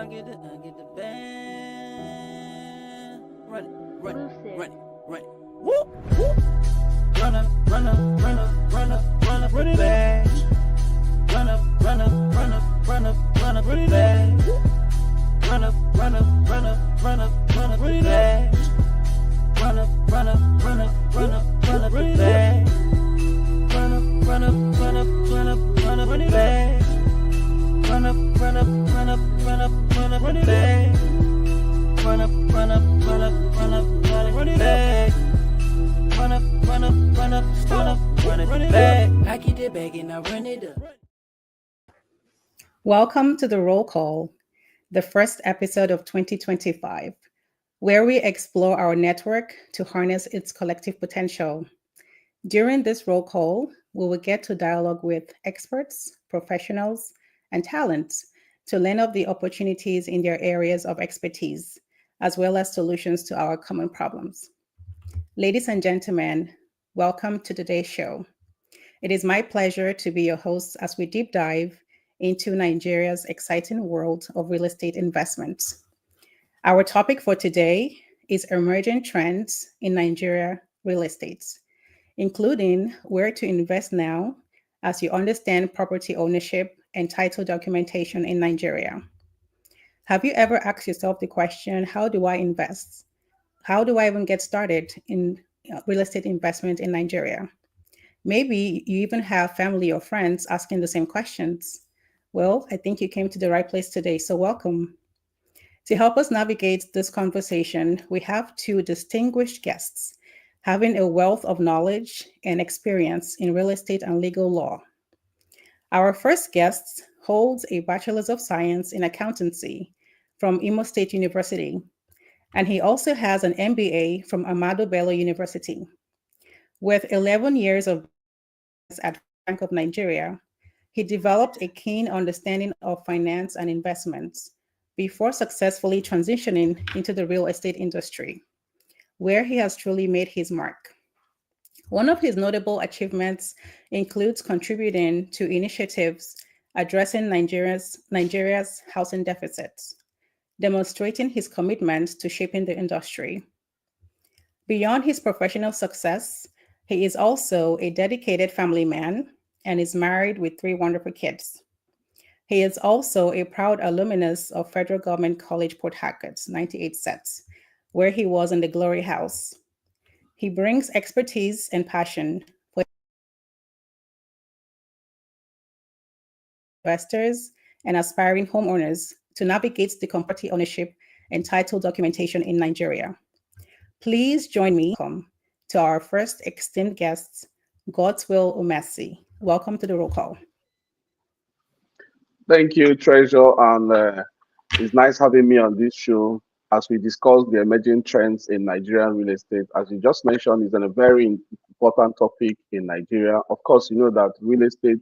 I get the band. Run it, run it, run it, run it. Whoop, whoop. Run up, run up, run up, run up, run up, run it back. Run up, run up, run up, run up, run up, run it back. Run up, run up, run up, run up, run up, run it back. Run up, run up, run up, run up, run up, run it back. Run up, run up, run up, run up, run up, run it back. Run up, run up, run up, run up, run up, run it back. Run up, run up, run up, run up, run up, run it back. Run up, run up, run up, run up, run it back. I get it back and I run it up. Welcome to the Roll Call, the first episode of 2025, where we explore our network to harness its collective potential. During this roll call, we will get to dialogue with experts, professionals, and talents to learn of the opportunities in their areas of expertise, as well as solutions to our common problems. Ladies and gentlemen, welcome to today's show. It is my pleasure to be your host as we deep dive into Nigeria's exciting world of real estate investments. Our topic for today is emerging trends in Nigeria real estate, including where to invest now as you understand property ownership and title documentation in Nigeria. Have you ever asked yourself the question, how do I invest? How do I even get started in real estate investment in Nigeria? Maybe you even have family or friends asking the same questions. Well, I think you came to the right place today, so welcome. To help us navigate this conversation, we have two distinguished guests having a wealth of knowledge and experience in real estate and legal law. Our first guest holds a Bachelor's of Science in Accountancy from Imo State University, and he also has an MBA from Ahmadu Bello University. With 11 years of at Bank of Nigeria, he developed a keen understanding of finance and investments before successfully transitioning into the real estate industry, where he has truly made his mark. One of his notable achievements includes contributing to initiatives addressing Nigeria's housing deficits, demonstrating his commitment to shaping the industry. Beyond his professional success, he is also a dedicated family man and is married with 3 wonderful kids. He is also a proud alumnus of Federal Government College Port Harcourt, 98 sets, where he was in the Glory House. He brings expertise and passion for investors and aspiring homeowners to navigate the property ownership and title documentation in Nigeria. Please join me to our first esteemed guest, Godswill Umesi. Welcome to the roll call. Thank you, Treasure, and it's nice having me on this show as we discuss the emerging trends in Nigerian real estate. As you just mentioned, it's a very important topic in Nigeria. Of course, you know that real estate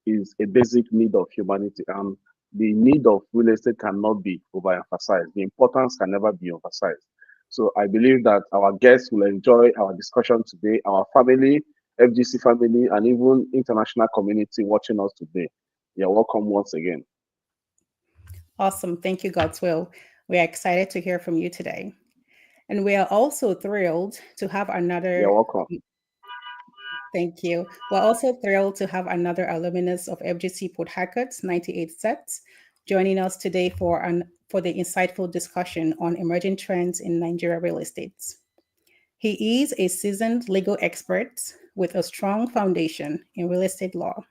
is a basic need of humanity, and the need of real estate cannot be overemphasized. The importance can never be emphasized. So I believe that our guests will enjoy our discussion today, our family, FGC family, and even international community watching us today. You're welcome once again. Awesome. Thank you, Godswill. We are excited to hear from you today. And we are also thrilled to have another... You're welcome. Thank you. We're also thrilled to have another alumnus of FGC Port Harcourt, 98 sets, joining us today for the insightful discussion on emerging trends in Nigeria real estate. He is a seasoned legal expert with a strong foundation in real estate law.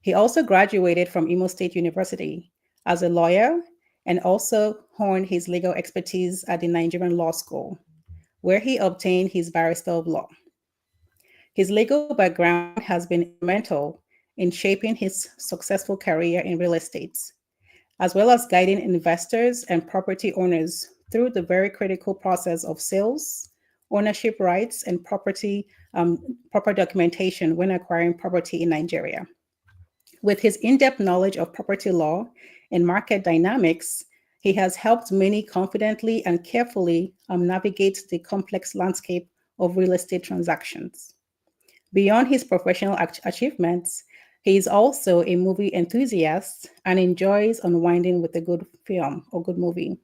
He also graduated from Imo State University as a lawyer and also honed his legal expertise at the Nigerian Law School, where he obtained his Barrister of Law. His legal background has been instrumental in shaping his successful career in real estate, as well as guiding investors and property owners through the very critical process of sales, ownership rights, and proper documentation when acquiring property in Nigeria. With his in-depth knowledge of property law and market dynamics, he has helped many confidently and carefully navigate the complex landscape of real estate transactions. Beyond his professional achievements, He is also a movie enthusiast and enjoys unwinding with a good film or good movie.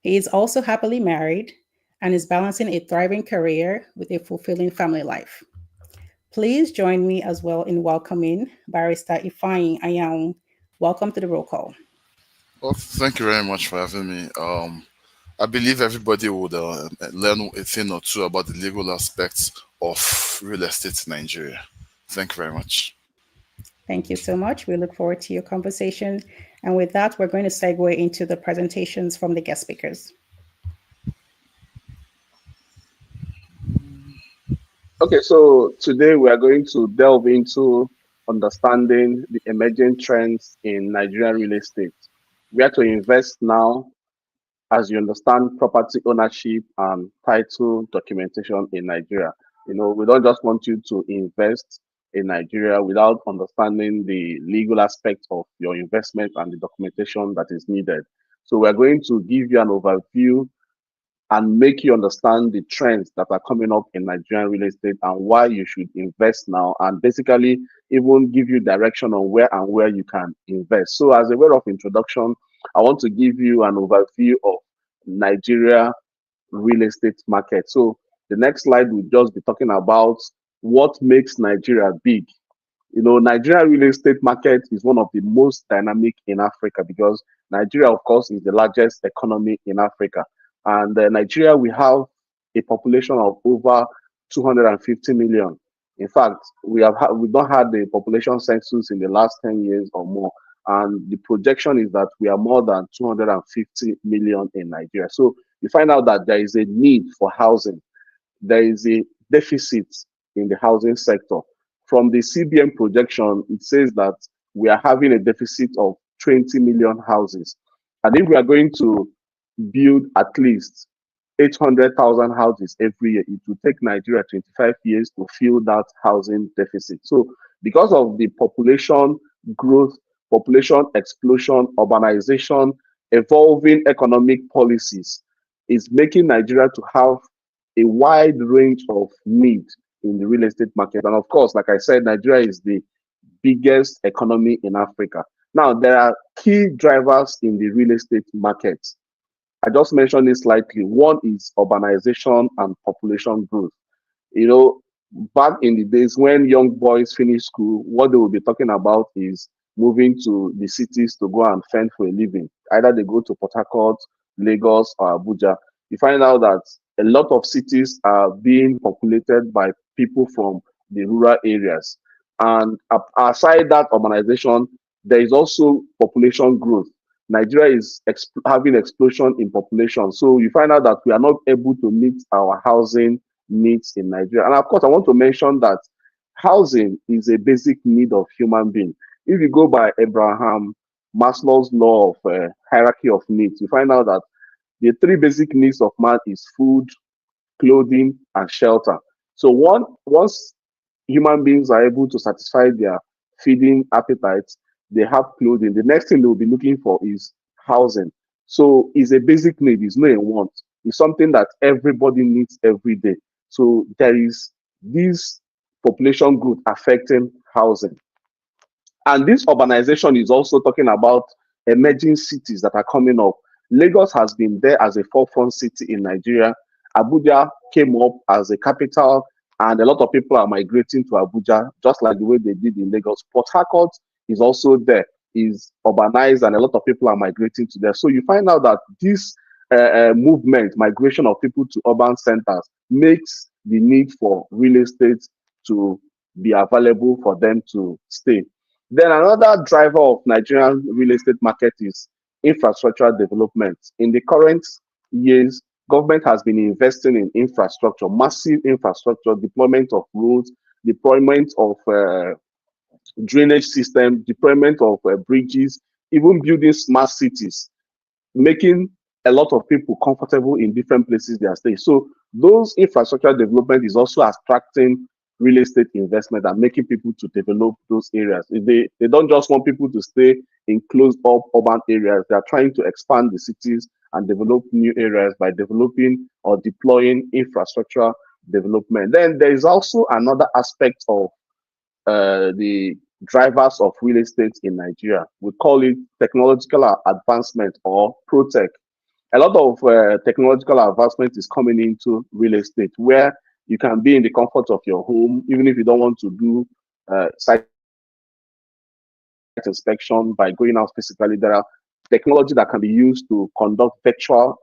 He is also happily married and is balancing a thriving career with a fulfilling family life. Please join me as well in welcoming Barrister Ifeanyi Anyanwu. Welcome to the roll call. Well, thank you very much for having me. I believe everybody would learn a thing or two about the legal aspects of real estate in Nigeria. Thank you very much. Thank you so much. We look forward to your conversation. And with that, we're going to segue into the presentations from the guest speakers. Okay, so today we are going to delve into understanding the emerging trends in Nigerian real estate. Where to invest now as you understand property ownership and title documentation in Nigeria. You know, we don't just want you to invest in Nigeria without understanding the legal aspect of your investment and the documentation that is needed. So we're going to give you an overview and make you understand the trends that are coming up in Nigerian real estate and why you should invest now, and basically even give you direction on where you can invest. So as a way of introduction, I want to give you an overview of Nigeria real estate market. So the next slide will just be talking about what makes Nigeria big. You know, Nigeria real estate market is one of the most dynamic in Africa because Nigeria, of course, is the largest economy in Africa. And Nigeria, we have a population of over 250 million. In fact, we don't have the population census in the last 10 years or more. And the projection is that we are more than 250 million in Nigeria. So you find out that there is a need for housing. There is a deficit in the housing sector. From the CBN projection, it says that we are having a deficit of 20 million houses. And if we are going to build at least 800,000 houses every year, it will take Nigeria 25 years to fill that housing deficit. So because of the population growth, population explosion, urbanization, evolving economic policies, is making Nigeria to have a wide range of need in the real estate market. And of course, like I said, Nigeria is the biggest economy in Africa. Now, there are key drivers in the real estate market. I just mentioned it slightly. One is urbanization and population growth. You know, back in the days when young boys finish school, what they will be talking about is moving to the cities to go and fend for a living. Either they go to Port Harcourt, Lagos, or Abuja. You find out that a lot of cities are being populated by people from the rural areas. And aside that urbanization, there is also population growth. Nigeria is having explosion in population. So you find out that we are not able to meet our housing needs in Nigeria. And of course, I want to mention that housing is a basic need of human being. If you go by Abraham Maslow's law of hierarchy of needs, you find out that the three basic needs of man is food, clothing, and shelter. So once human beings are able to satisfy their feeding appetites, they have clothing. The next thing they will be looking for is housing. So it's a basic need, it's not a want. It's something that everybody needs every day. So there is this population growth affecting housing. And this urbanization is also talking about emerging cities that are coming up. Lagos has been there as a forefront city in Nigeria. Abuja came up as a capital, and a lot of people are migrating to Abuja, just like the way they did in Lagos. Port Harcourt is also there, is urbanized, and a lot of people are migrating to there. So you find out that this movement, migration of people to urban centers, makes the need for real estate to be available for them to stay. Then another driver of Nigerian real estate market is infrastructural development. In the current years, government has been investing in infrastructure, massive infrastructure, deployment of roads, deployment of drainage system, deployment of bridges, even building smart cities, making a lot of people comfortable in different places they are staying. So those infrastructure development is also attracting real estate investment and making people to develop those areas. They don't just want people to stay in closed up urban areas. They are trying to expand the cities and develop new areas by developing or deploying infrastructure development. Then there is also another aspect of the drivers of real estate in Nigeria. We call it technological advancement or pro-tech. A lot of technological advancement is coming into real estate where you can be in the comfort of your home, even if you don't want to do site inspection by going out physically. There are technology that can be used to conduct virtual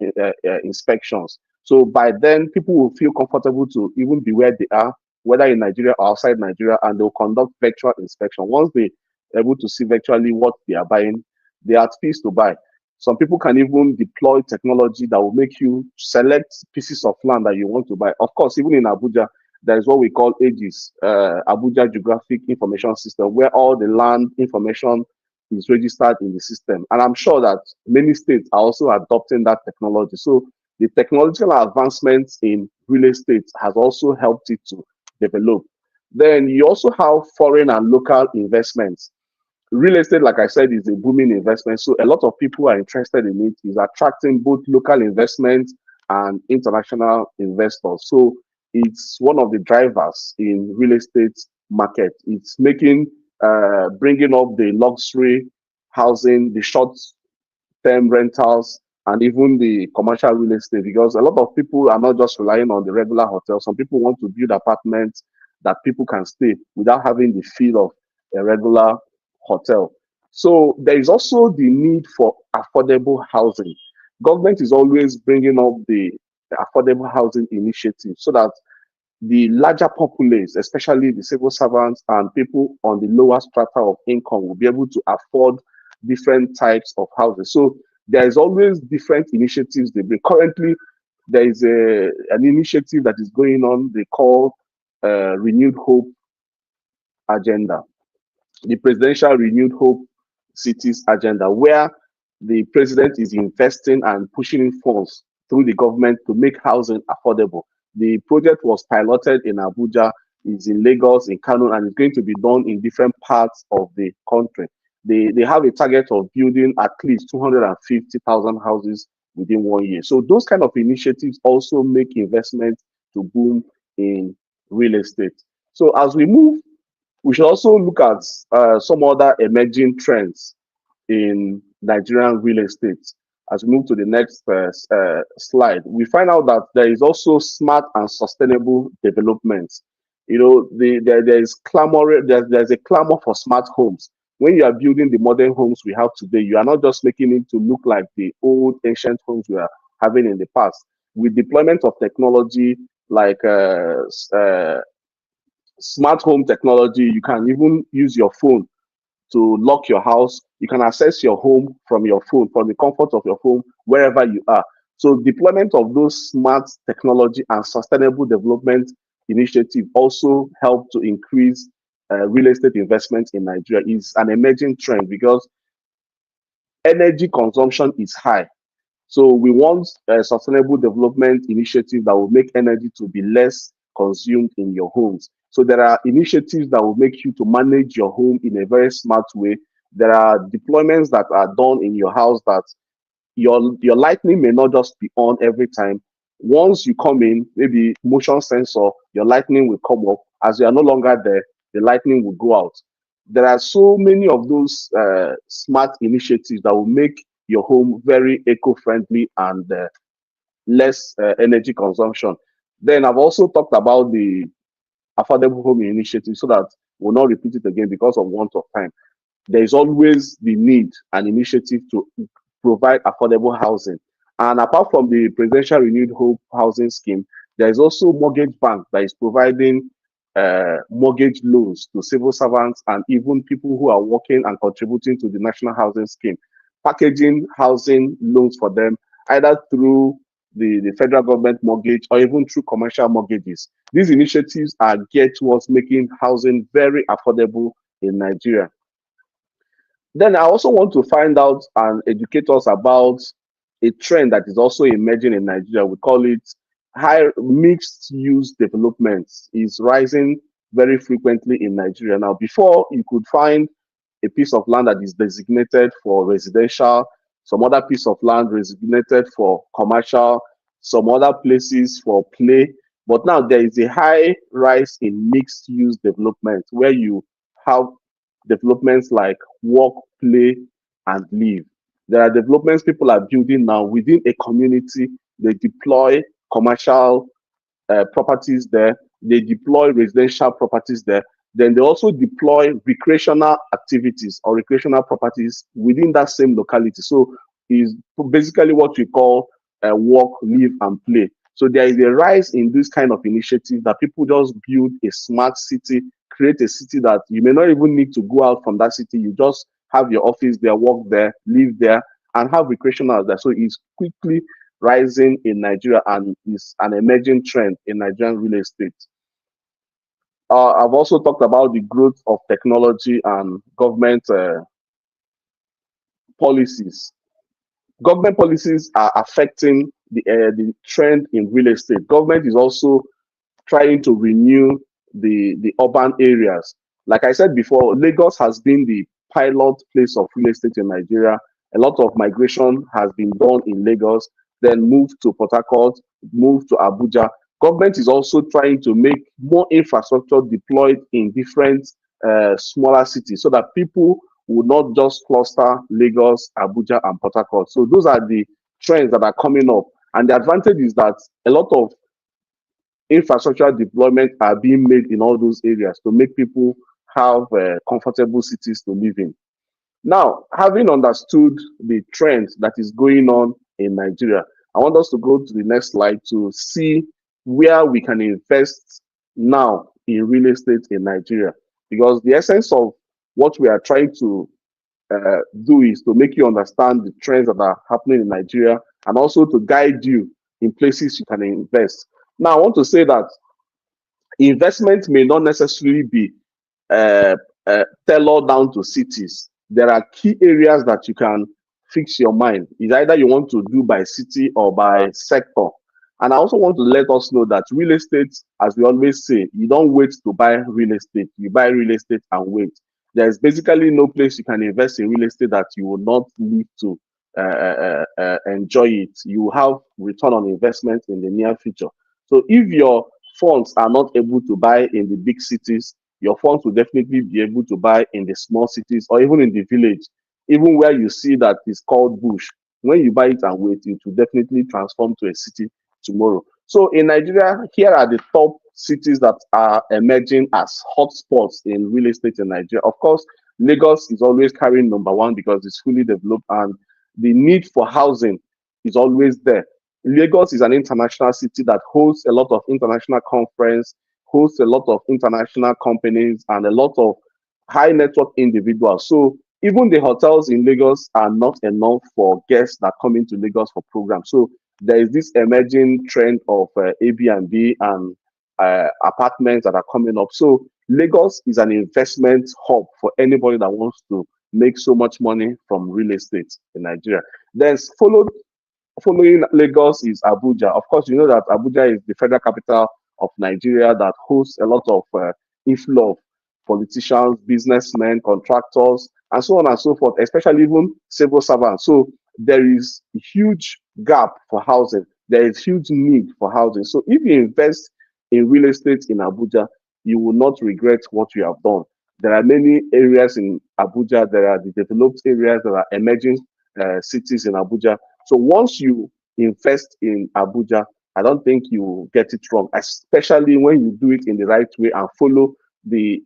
inspections. So by then, people will feel comfortable to even be where they are, whether in Nigeria or outside Nigeria, and they'll conduct virtual inspection. Once they're able to see virtually what they are buying, they are at peace to buy. Some people can even deploy technology that will make you select pieces of land that you want to buy. Of course, even in Abuja, there is what we call AGIS, Abuja Geographic Information System, where all the land information is registered in the system. And I'm sure that many states are also adopting that technology. So the technological advancements in real estate has also helped it to develop. Then you also have foreign and local investments. Real estate, like I said, is a booming investment. So a lot of people are interested in it. It's attracting both local investments and international investors. So it's one of the drivers in real estate market. It's making, bringing up the luxury housing, the short-term rentals, and even the commercial real estate, because a lot of people are not just relying on the regular hotel. Some people want to build apartments that people can stay without having the feel of a regular hotel. So there is also the need for affordable housing. Government is always bringing up the affordable housing initiative so that the larger populace, especially the civil servants and people on the lower strata of income, will be able to afford different types of houses. So there is always different initiatives they bring. Currently, there is an initiative that is going on, they call Renewed Hope Agenda, the Presidential Renewed Hope Cities Agenda, where the president is investing and pushing in funds through the government to make housing affordable. The project was piloted in Abuja, is in Lagos, in Kano, and it's going to be done in different parts of the country. They have a target of building at least 250,000 houses within 1 year. So those kind of initiatives also make investment to boom in real estate. So as we move, we should also look at some other emerging trends in Nigerian real estate. As we move to the next slide, we find out that there is also smart and sustainable development. You know, there's a clamor for smart homes. When you are building the modern homes we have today, you are not just making it to look like the old ancient homes we are having in the past. With deployment of technology like smart home technology, you can even use your phone to lock your house. You can access your home from your phone, from the comfort of your home, wherever you are. So deployment of those smart technology and sustainable development initiative also help to increase real estate investment in Nigeria. Is an emerging trend because energy consumption is high. So we want a sustainable development initiative that will make energy to be less consumed in your homes. So there are initiatives that will make you to manage your home in a very smart way. There are deployments that are done in your house that your lighting may not just be on every time. Once you come in, maybe motion sensor, your lighting will come up. As you are no longer there, the lighting will go out. There are so many of those smart initiatives that will make your home very eco-friendly and less energy consumption. Then I've also talked about the affordable home initiative so that we'll not repeat it again because of want of time. There is always the need and initiative to provide affordable housing. And apart from the Presidential Renewed Hope Housing Scheme, there is also Mortgage Bank that is providing mortgage loans to civil servants and even people who are working and contributing to the National Housing Scheme, packaging housing loans for them, either through the federal government mortgage or even through commercial mortgages. These initiatives are geared towards making housing very affordable in Nigeria. Then I also want to find out and educate us about a trend that is also emerging in Nigeria. We call it high mixed use development. Is rising very frequently in Nigeria. Now, before you could find a piece of land that is designated for residential, some other piece of land designated for commercial, some other places for play. But now there is a high rise in mixed use development where you have developments like work, play, and live. There are developments people are building now within a community. They deploy commercial properties there. They deploy residential properties there. Then they also deploy recreational activities or recreational properties within that same locality. So is basically what we call work, live, and play. So there is a rise in this kind of initiative that people just build a smart city, create a city that you may not even need to go out from that city. You just have your office there, work there, live there, and have recreational there. So it's quickly rising in Nigeria and is an emerging trend in Nigerian real estate. I've also talked about the growth of technology and government policies. Government policies are affecting the trend in real estate. Government is also trying to renew the urban areas. Like I said before, Lagos has been the pilot place of real estate in Nigeria. A lot of migration has been done in Lagos, then moved to Port Harcourt, moved to Abuja. Government is also trying to make more infrastructure deployed in different smaller cities so that people will not just cluster Lagos, Abuja, and Port Harcourt. So those are the trends that are coming up. And the advantage is that a lot of infrastructure deployment are being made in all those areas to make people have comfortable cities to live in. Now, having understood the trend that is going on in Nigeria, I want us to go to the next slide to see where we can invest now in real estate in Nigeria. Because the essence of what we are trying to do is to make you understand the trends that are happening in Nigeria and also to guide you in places you can invest. Now, I want to say that investment may not necessarily be tailored down to cities. There are key areas that you can fix your mind. It's either you want to do by city or by sector. And I also want to let us know that real estate, as we always say, you don't wait to buy real estate. You buy real estate and wait. There's basically no place you can invest in real estate that you will not need to enjoy it. You have return on investment in the near future. So if your funds are not able to buy in the big cities, your funds will definitely be able to buy in the small cities or even in the village, even where you see that it's called bush. When you buy it and wait, it will definitely transform to a city tomorrow. So in Nigeria, here are the top cities that are emerging as hotspots in real estate in Nigeria. Of course, Lagos is always carrying number one because it's fully developed and the need for housing is always there. Lagos is an international city that hosts a lot of international conference, hosts a lot of international companies and a lot of high network individuals. So even the hotels in Lagos are not enough for guests that come into Lagos for programs. So there is this emerging trend of Airbnb and apartments that are coming up. So Lagos is an investment hub for anybody that wants to make so much money from real estate in Nigeria. Then following Lagos is Abuja. Of course, you know that Abuja is the federal capital of Nigeria that hosts a lot of inflow of politicians, businessmen, contractors, and so on and so forth, especially even civil servants. So there is a huge gap for housing. There is huge need for housing. So if you invest in real estate in Abuja, you will not regret what you have done. There are many areas in Abuja. There are the developed areas. There are emerging cities in Abuja. So once you invest in Abuja, I don't think you will get it wrong, especially when you do it in the right way and follow the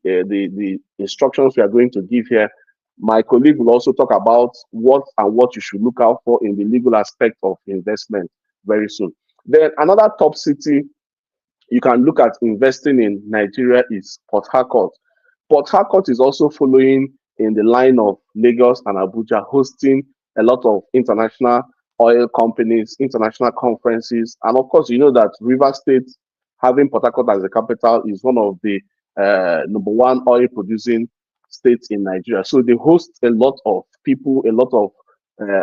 instructions we are going to give here. My colleague will also talk about what you should look out for in the legal aspect of investment very soon. Then another top city you can look at investing in Nigeria is Port Harcourt. Port Harcourt is also following in the line of Lagos and Abuja, hosting a lot of international oil companies, international conferences. And of course, you know that River State, having Port Harcourt as the capital, is one of the number one oil producing states in Nigeria. So they host a lot of people, a lot of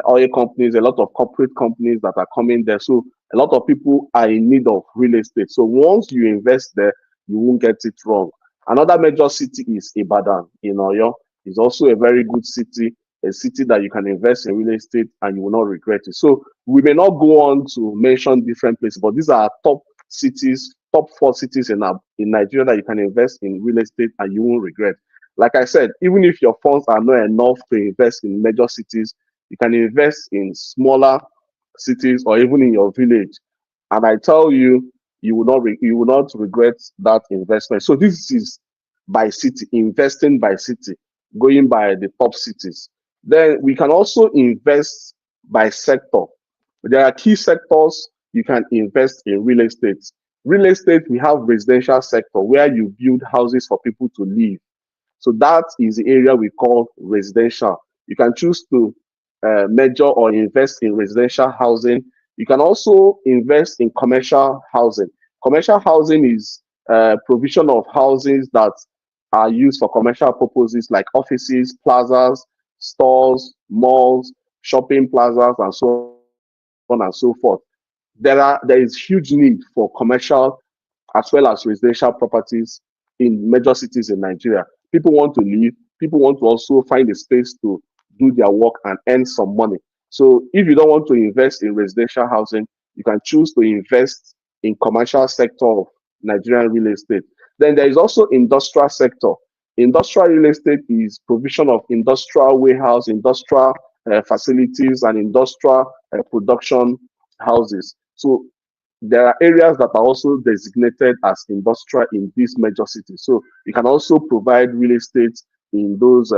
oil companies, a lot of corporate companies that are coming there. So a lot of people are in need of real estate. So once you invest there, you won't get it wrong. Another major city is Ibadan in Oyo. It's also a very good city, a city that you can invest in real estate and you will not regret it. So we may not go on to mention different places, but these are top cities, top 4 cities in Nigeria that you can invest in real estate and you won't regret. Like I said, even if your funds are not enough to invest in major cities, you can invest in smaller cities or even in your village. And I tell you, you will not regret that investment. So this is by city, investing by city, going by the top cities. Then we can also invest by sector. There are key sectors you can invest in real estate. Real estate, we have residential sector where you build houses for people to live. So that is the area we call residential. You can choose to major or invest in residential housing. You can also invest in commercial housing. Commercial housing is provision of houses that are used for commercial purposes like offices, plazas, stores, malls, shopping plazas, and so on and so forth. There is huge need for commercial as well as residential properties in major cities in Nigeria. People want to live, people want to also find a space to do their work and earn some money. So if you don't want to invest in residential housing, you can choose to invest in commercial sector of Nigerian real estate. Then there is also industrial sector. Industrial real estate is provision of industrial warehouse, industrial facilities, and industrial production houses. So there are areas that are also designated as industrial in these major cities. So you can also provide real estate in those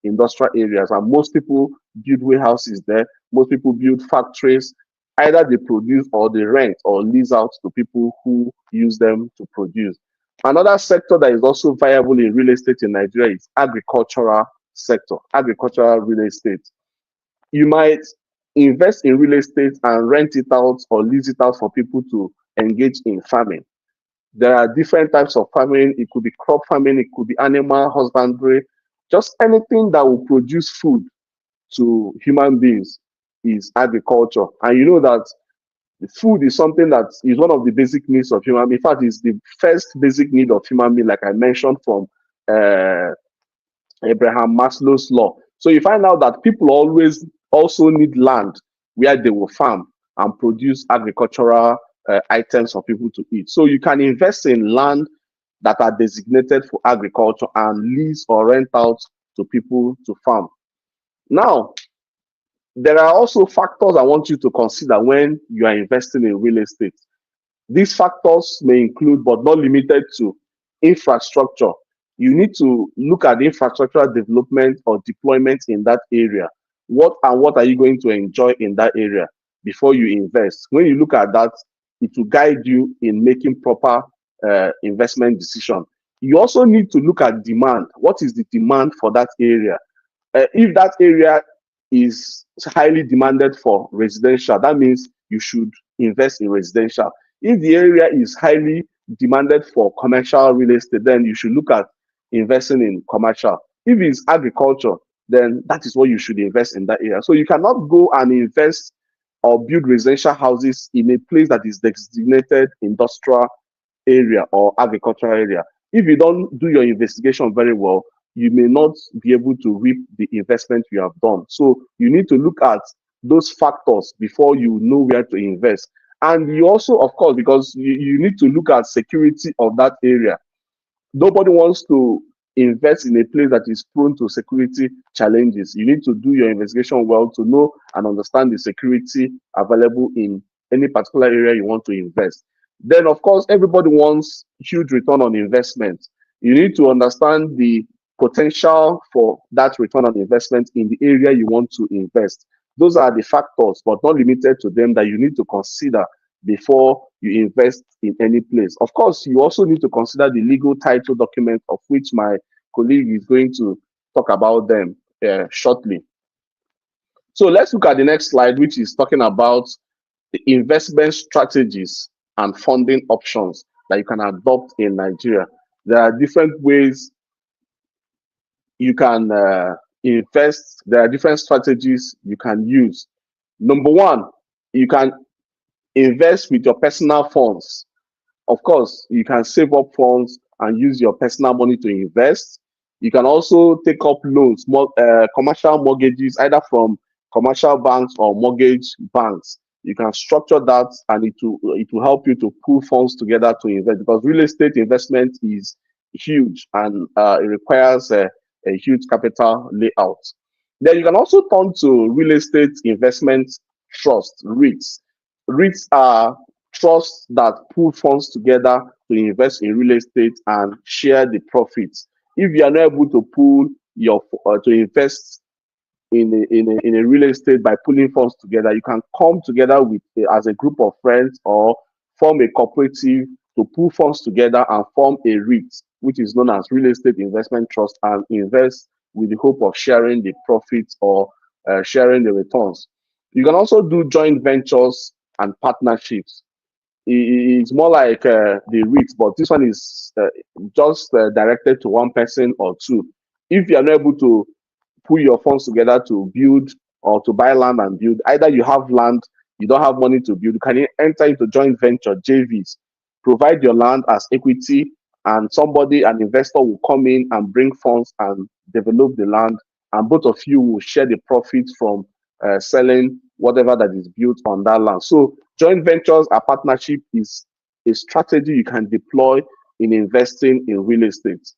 industrial areas. And most people build warehouses there. Most people build factories. Either they produce or they rent or lease out to people who use them to produce. Another sector that is also viable in real estate in Nigeria is agricultural sector, agricultural real estate. You might invest in real estate and rent it out or lease it out for people to engage in farming. There are different types of farming. It could be crop farming, it could be animal husbandry, just anything that will produce food to human beings is agriculture. And you know that food is something that is one of the basic needs of human being. In fact, it's the first basic need of human being, like I mentioned from Abraham Maslow's law. So you find out that people always also need land where they will farm and produce agricultural items for people to eat. So you can invest in land that are designated for agriculture and lease or rent out to people to farm. Now, there are also factors I want you to consider when you are investing in real estate. These factors may include, but not limited to, infrastructure. You need to look at the infrastructural development or deployment in that area. What are you going to enjoy in that area before you invest? When you look at that, it will guide you in making proper investment decision. You also need to look at demand. What is the demand for that area? If that area is highly demanded for residential, that means you should invest in residential. If the area is highly demanded for commercial real estate, then you should look at investing in commercial. If it's agriculture, then that is what you should invest in that area. So you cannot go and invest or build residential houses in a place that is designated industrial area or agricultural area. If you don't do your investigation very well, you may not be able to reap the investment you have done. So you need to look at those factors before you know where to invest. And you also, of course, because you need to look at security of that area. Nobody wants to invest in a place that is prone to security challenges. You need to do your investigation well to know and understand the security available in any particular area you want to invest. Then, of course, everybody wants huge return on investment. You need to understand the potential for that return on investment in the area you want to invest. Those are the factors, but not limited to them, that you need to consider before you invest in any place. Of course, you also need to consider the legal title document, of which my colleague is going to talk about them shortly. So let's look at the next slide, which is talking about the investment strategies and funding options that you can adopt in Nigeria. There are different ways you can invest. There are different strategies you can use. Number one, you can invest with your personal funds. Of course, you can save up funds and use your personal money to invest. You can also take up loans, commercial mortgages, either from commercial banks or mortgage banks. You can structure that, and it will help you to pool funds together to invest, because real estate investment is huge and it requires a huge capital layout. Then you can also turn to real estate investment trust, REITs. REITs are trusts that pool funds together to invest in real estate and share the profits. If you are not able to pool to invest in a real estate by pulling funds together, you can come together as a group of friends or form a cooperative to pool funds together and form a REIT, which is known as Real Estate Investment Trust, and invest with the hope of sharing the profits or sharing the returns. You can also do joint ventures and partnerships. It's more like the REIT, but this one is just directed to one person or two. If you are not able to put your funds together to build or to buy land and build, either you have land, you don't have money to build, you can enter into joint venture, JVs, provide your land as equity, and an investor will come in and bring funds and develop the land, and both of you will share the profits from selling whatever that is built on that land. So joint ventures or partnership is a strategy you can deploy in investing in real estate.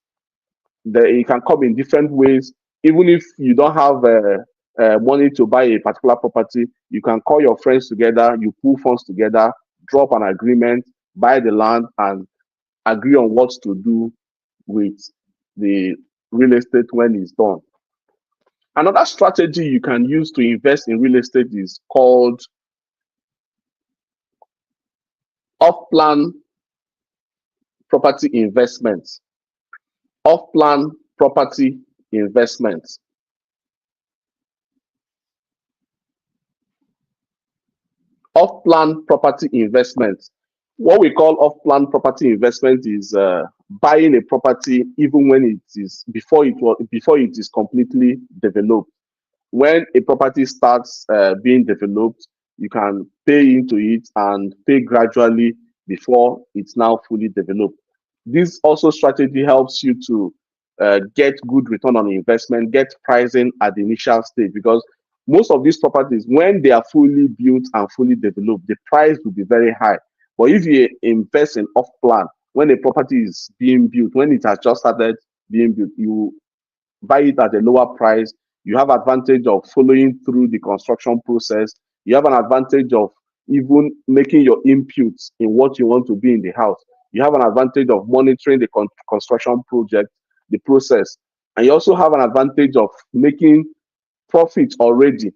It can come in different ways. Even if you don't have money to buy a particular property, you can call your friends together, you pool funds together, drop an agreement, buy the land, and agree on what to do with the real estate when it's done. Another strategy you can use to invest in real estate is called off-plan property investments. Off-plan property investments. Off-plan property investments. What we call off-plan property investment is buying a property even when it is before it is completely developed. When a property starts being developed, you can pay into it and pay gradually before it's now fully developed. This also strategy helps you to get good return on investment, get pricing at the initial stage, because most of these properties, when they are fully built and fully developed, the price will be very high. But if you invest in off plan, when a property is being built, when it has just started being built, you buy it at a lower price. You have advantage of following through the construction process. You have an advantage of even making your inputs in what you want to be in the house. You have an advantage of monitoring the construction project, the process. And you also have an advantage of making profits already,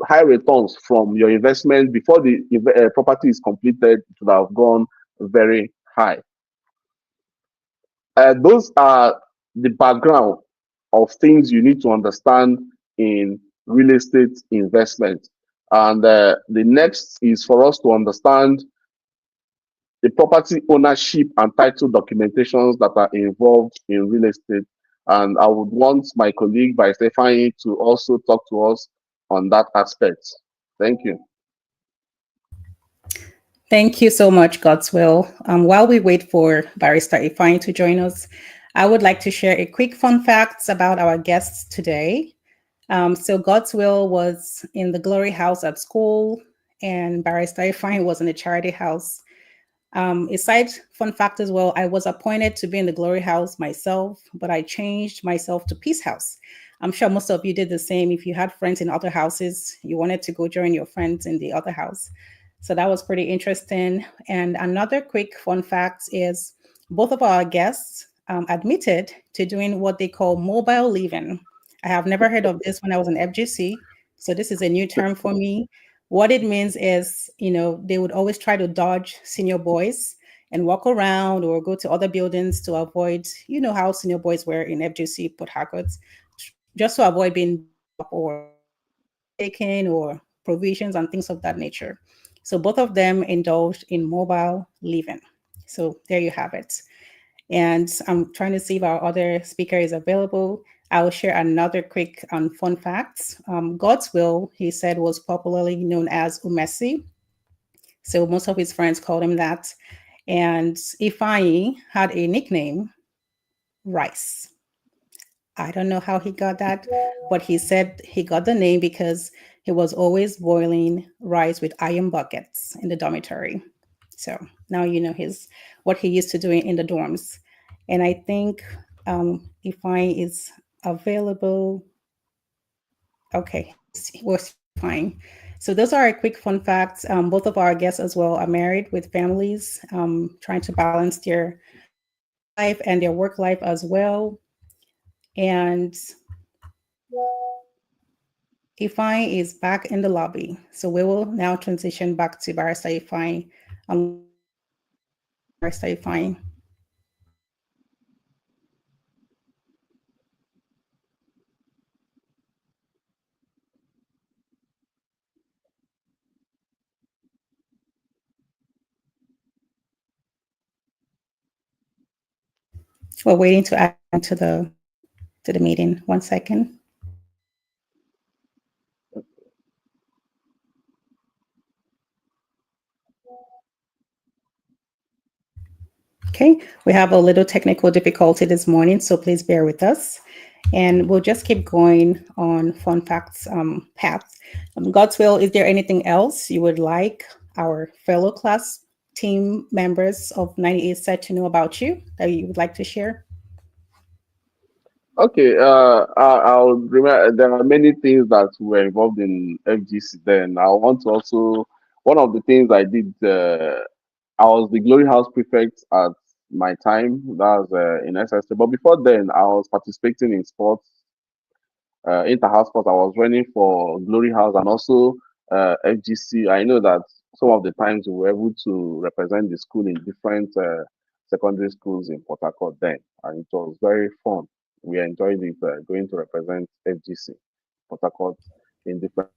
high returns from your investment before the property is completed. It would have gone very high. Those are the background of things you need to understand in real estate investment. And the next is for us to understand the property ownership and title documentations that are involved in real estate. And I would want my colleague by Ifeanyi to also talk to us on that aspect. Thank you. Thank you so much, Godswill. While we wait for Barrister Ifeanyi to join us, I would like to share a quick fun facts about our guests today. So Godswill was in the Glory House at school, and Barrister Ifeanyi was in the Charity House. A side fun fact as well, I was appointed to be in the Glory House myself, but I changed myself to Peace House. I'm sure most of you did the same. If you had friends in other houses, you wanted to go join your friends in the other house. So that was pretty interesting. And another quick fun fact is both of our guests admitted to doing what they call mobile living. I have never heard of this when I was in FGC. So this is a new term for me. What it means is, they would always try to dodge senior boys and walk around or go to other buildings to avoid, how senior boys were in FGC, Port Harcourt, just to avoid being or taken or provisions and things of that nature. So both of them indulged in mobile living. So there you have it. And I'm trying to see if our other speaker is available. I will share another quick fun facts. Godswill, he said, was popularly known as Umesi. So most of his friends called him that. And Ifeanyi had a nickname, Rice. I don't know how he got that, but he said he got the name because he was always boiling rice with iron buckets in the dormitory. So now you know what he used to do in the dorms. And I think Ifeanyi is available. Okay, was fine. So those are quick fun facts. Both of our guests as well are married with families, trying to balance their life and their work life as well. And Ifeanyi is back in the lobby. So we will now transition back to Barrister Ifeanyi. Barrister Ifeanyi. We're waiting to add to the meeting. 1 second. Okay, we have a little technical difficulty this morning, so please bear with us. And we'll just keep going on fun facts path. Godswill, is there anything else you would like our fellow class team members of 98 Set to know about you that you would like to share? Okay, I'll remember there are many things that were involved in FGC then. I want to also, one of the things I did, I was the Glory House prefect at my time, that was in SST. But before then, I was participating in sports, inter-house sports. I was running for Glory House and also FGC. I know that some of the times we were able to represent the school in different secondary schools in Port Harcourt then, and it was very fun. We enjoyed it going to represent FGC, Port Harcourt, in different.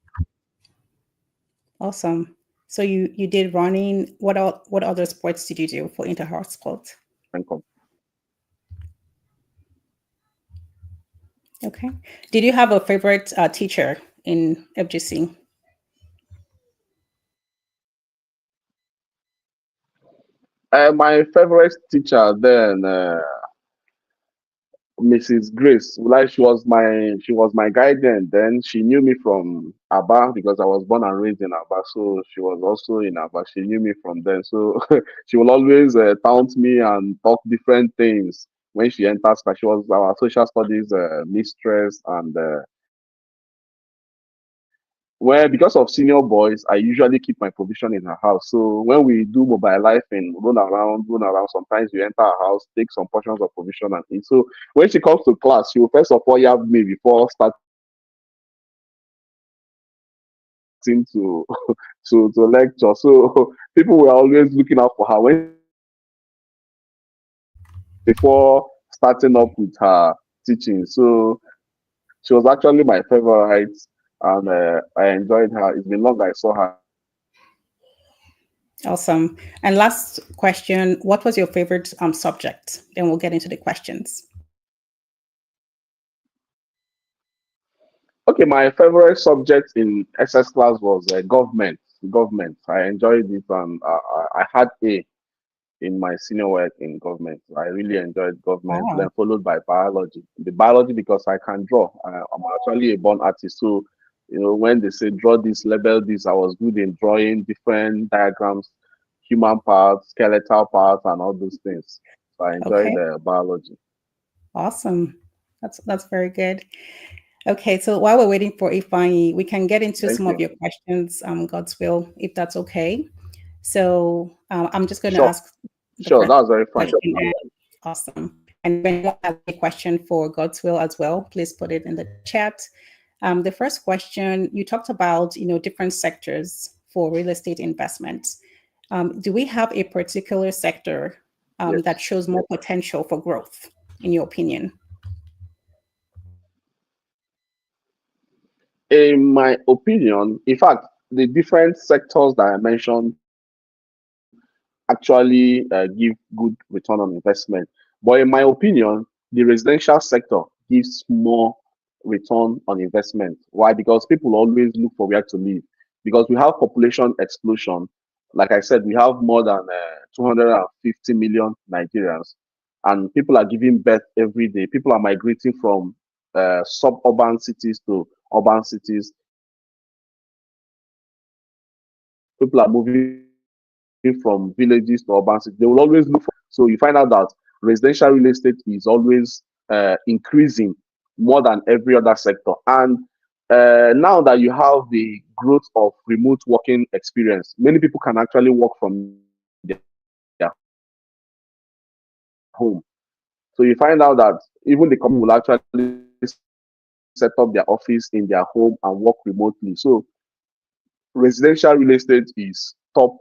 Awesome. So you did running. What other sports did you do for inter-house sports? Okay. Did you have a favorite teacher in FGC? My favorite teacher then, Mrs. Grace. Like she was my guardian. Then she knew me from Aba because I was born and raised in Aba. So she was also in Aba. She knew me from then. So she will always taunt me and talk different things when she enters class. She was our social studies mistress, and well, because of senior boys, I usually keep my provision in her house. So when we do mobile life and run around, sometimes we enter her house, take some portions of provision and eat. So when she comes to class, she will first of all yab me before starting to to lecture. So people were always looking out for her when before starting up with her teaching. So she was actually my favorite, and I enjoyed her. It's been long I saw her. Awesome. And last question, what was your favorite subject? Then we'll get into the questions. Okay, my favorite subject in SS class was government. Government. I enjoyed it, and I had A in my senior work in government. I really enjoyed government. Wow. Then followed by biology. The biology because I can draw. I'm actually a born artist, so when they say draw this, label this, I was good in drawing different diagrams, human parts, skeletal parts, and all those things. So I enjoyed biology. Awesome. That's very good. Okay, so while we're waiting for Ifeanyi, we can get into some of your questions, Godswill, if that's okay. So I'm just going to ask. Sure, that's very fine. Awesome. And when you have a question for Godswill as well, please put it in the chat. The first question, you talked about different sectors for real estate investments. Do we have a particular sector that shows more potential for growth, in your opinion? In my opinion, in fact, the different sectors that I mentioned actually give good return on investment. But in my opinion, the residential sector gives more return on investment. Why? Because people always look for where to live. Because we have population explosion. Like I said, we have more than 250 million Nigerians, and people are giving birth every day. People are migrating from suburban cities to urban cities. People are moving from villages to urban cities. They will always look for. So you find out that residential real estate is always increasing more than every other sector. And now that you have the growth of remote working experience, many people can actually work from their home. So you find out that even the company will actually set up their office in their home and work remotely. So residential real estate is top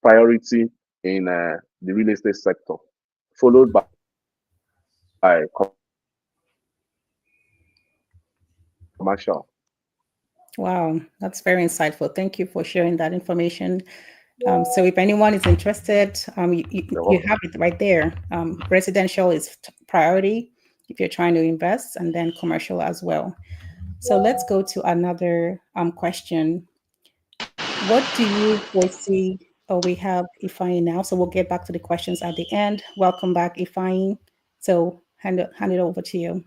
priority in the real estate sector, followed by commercial. Wow, that's very insightful. Thank you for sharing that information. So if anyone is interested, you have it right there. Residential is priority if you're trying to invest, and then commercial as well. So let's go to another question. What do you foresee? Oh, we have Ifeanyi now, so we'll get back to the questions at the end. Welcome back, Ifeanyi. So hand it over to you.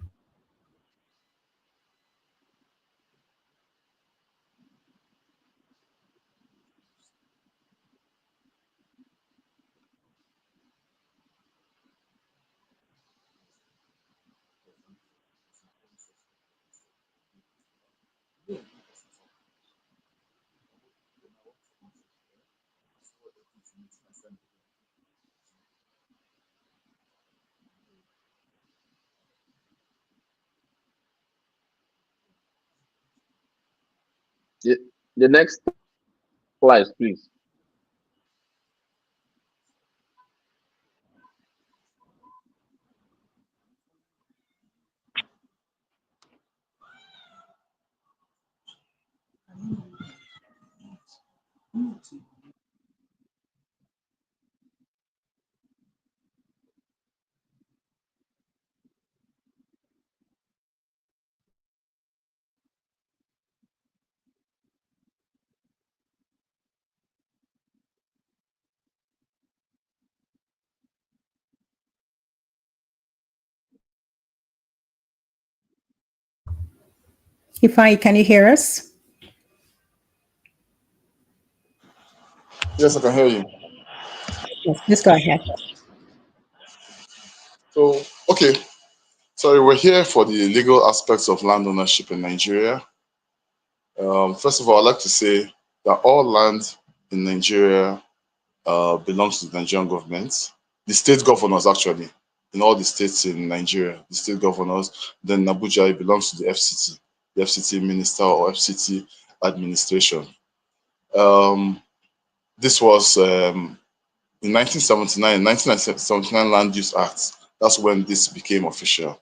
The next slide, please. Ifeanyi, can you hear us? Yes, I can hear you. Yes, please go ahead. So, okay. Sorry, we're here for the legal aspects of land ownership in Nigeria. First of all, I'd like to say that all land in Nigeria belongs to the Nigerian government. The state governors, actually, in all the states in Nigeria, the state governors. Then in Abuja, it belongs to the FCT minister or FCT administration. This was in 1979 Land Use Act. That's when this became official.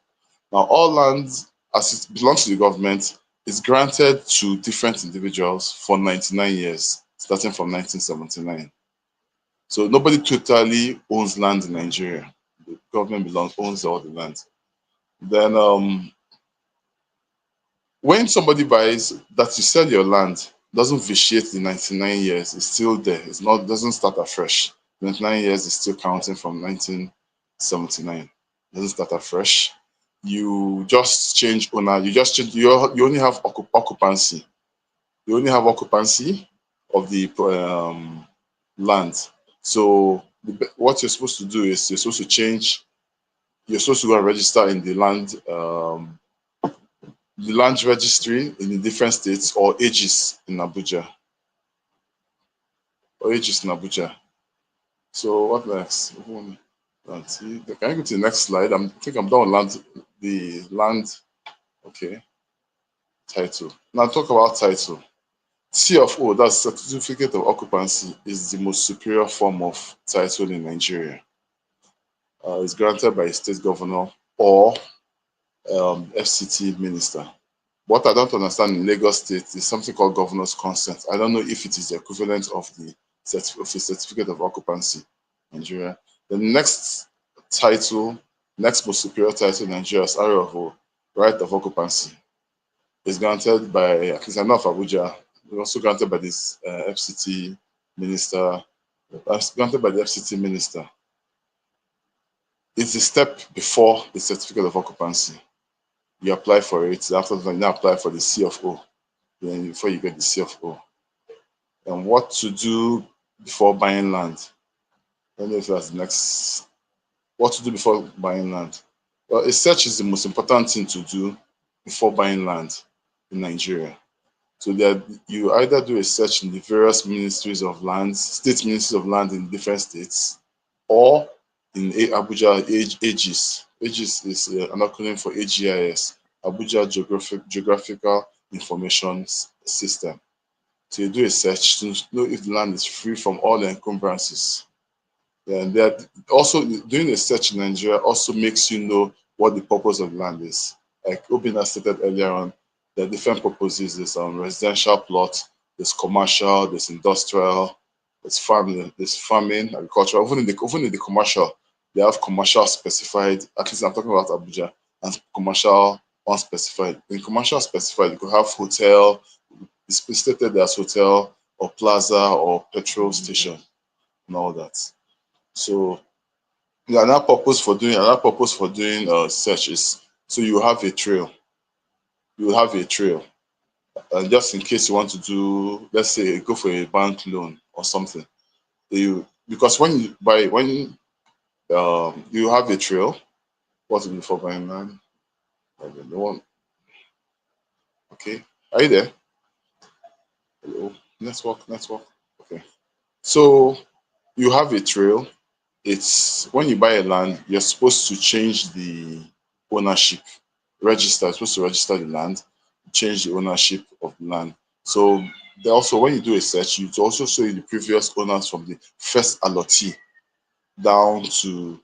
Now, all land, as it belongs to the government, is granted to different individuals for 99 years, starting from 1979. So nobody totally owns land in Nigeria. The government owns all the land. Then when somebody buys that, you sell your land, doesn't vitiate the 99 years, it's still there. Doesn't start afresh. 99 years is still counting from 1979. Doesn't start afresh. You just change owner. You only have occupancy. You only have occupancy of the land. So what you're supposed to do is you're supposed to go and register in the land registry in the different states, or Aegis in Abuja. So what next? Let's see. Can I go to the next slide? I think I'm done with the land. Okay. Title. Now talk about title. CFO, that's Certificate of Occupancy, is the most superior form of title in Nigeria. It's granted by a state governor or FCT minister. What I don't understand in Lagos State is something called governor's consent. I don't know if it is the equivalent of the certificate of occupancy in Nigeria. The next most superior title in Nigeria is ROO, right of occupancy. It's granted by, at least I know of Abuja, it's also granted by this FCT minister. Granted by the FCT minister. It's a step before the certificate of occupancy. You apply for it. After that, you now apply for the CFO. Then before you get the CFO. And what to do before buying land? I don't know if that's the next. What to do before buying land? Well, a search is the most important thing to do before buying land in Nigeria. So that you either do a search in the various ministries of lands, state ministries of land in different states, or in Abuja AGIS. AGIS is an acronym for AGIS, Abuja Geographical Information System. So you do a search to know if the land is free from all encumbrances. And that also doing a search in Nigeria also makes you know what the purpose of the land is. Like Obinna stated earlier on, there are different purposes. There's residential plot, there's commercial, there's industrial, there's farming, agriculture. Even in the commercial, they have commercial specified. At least I'm talking about Abuja, and commercial unspecified. In commercial specified, you could have hotel. It's stated as hotel or plaza or petrol station and all that. So another purpose for doing search is so you have a trail. You will have a trail, just in case you want to do, let's say, go for a bank loan or something. Because when you buy, when you have a trail, what is before buying land? The one. Okay, are you there? Hello, network. Okay, so you have a trail. It's when you buy a land, you're supposed to change the ownership register. You're supposed to register the land, change the ownership of the land. So also when you do a search, you also show you the previous owners from the first allottee down to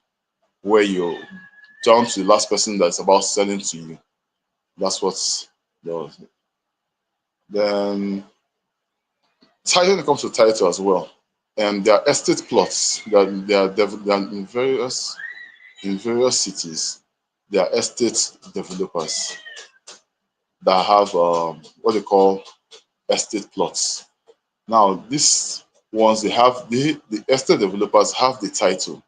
where you're down to the last person that's about selling to you. That's what's the then title when it comes to title as well. And there are estate plots that they are in various cities. There are estate developers that have what they call estate plots. Now, these ones the estate developers have the title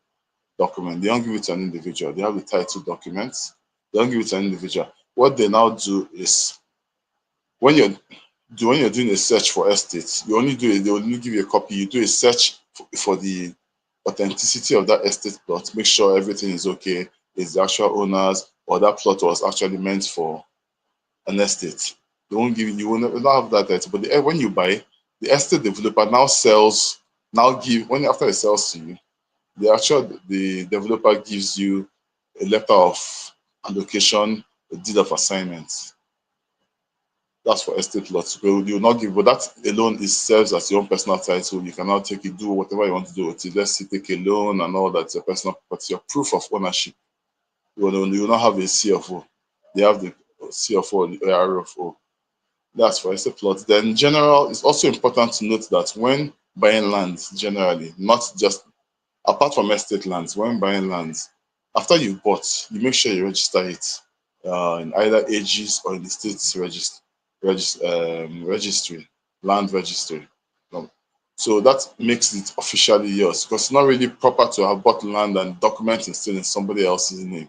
document. They don't give it to an individual. They have the title documents. They don't give it to an individual. What they now do is when you're doing a search for estates, they only give you a copy. You do a search for the authenticity of that estate plot, make sure everything is okay, is the actual owners, or that plot was actually meant for an estate. They won't give you will not have that data. But when you buy, the estate developer now when after it sells to you, the developer gives you a letter of allocation, a deed of assignment. That's for estate lots. You will not give, but that alone serves as your own personal title. You can now take it, do whatever you want to do with it. Let's say take a loan and all that. It's your personal, but your proof of ownership. You will not have a CFO. They have the CFO or the ARFO. That's for estate plots. Then in general, it's also important to note that when buying lands, generally, not just apart from estate lands, when buying lands, after you've bought, you make sure you register it in either AGs or in the state's registry, land registry. So that makes it officially yours because it's not really proper to have bought land and document it still in somebody else's name.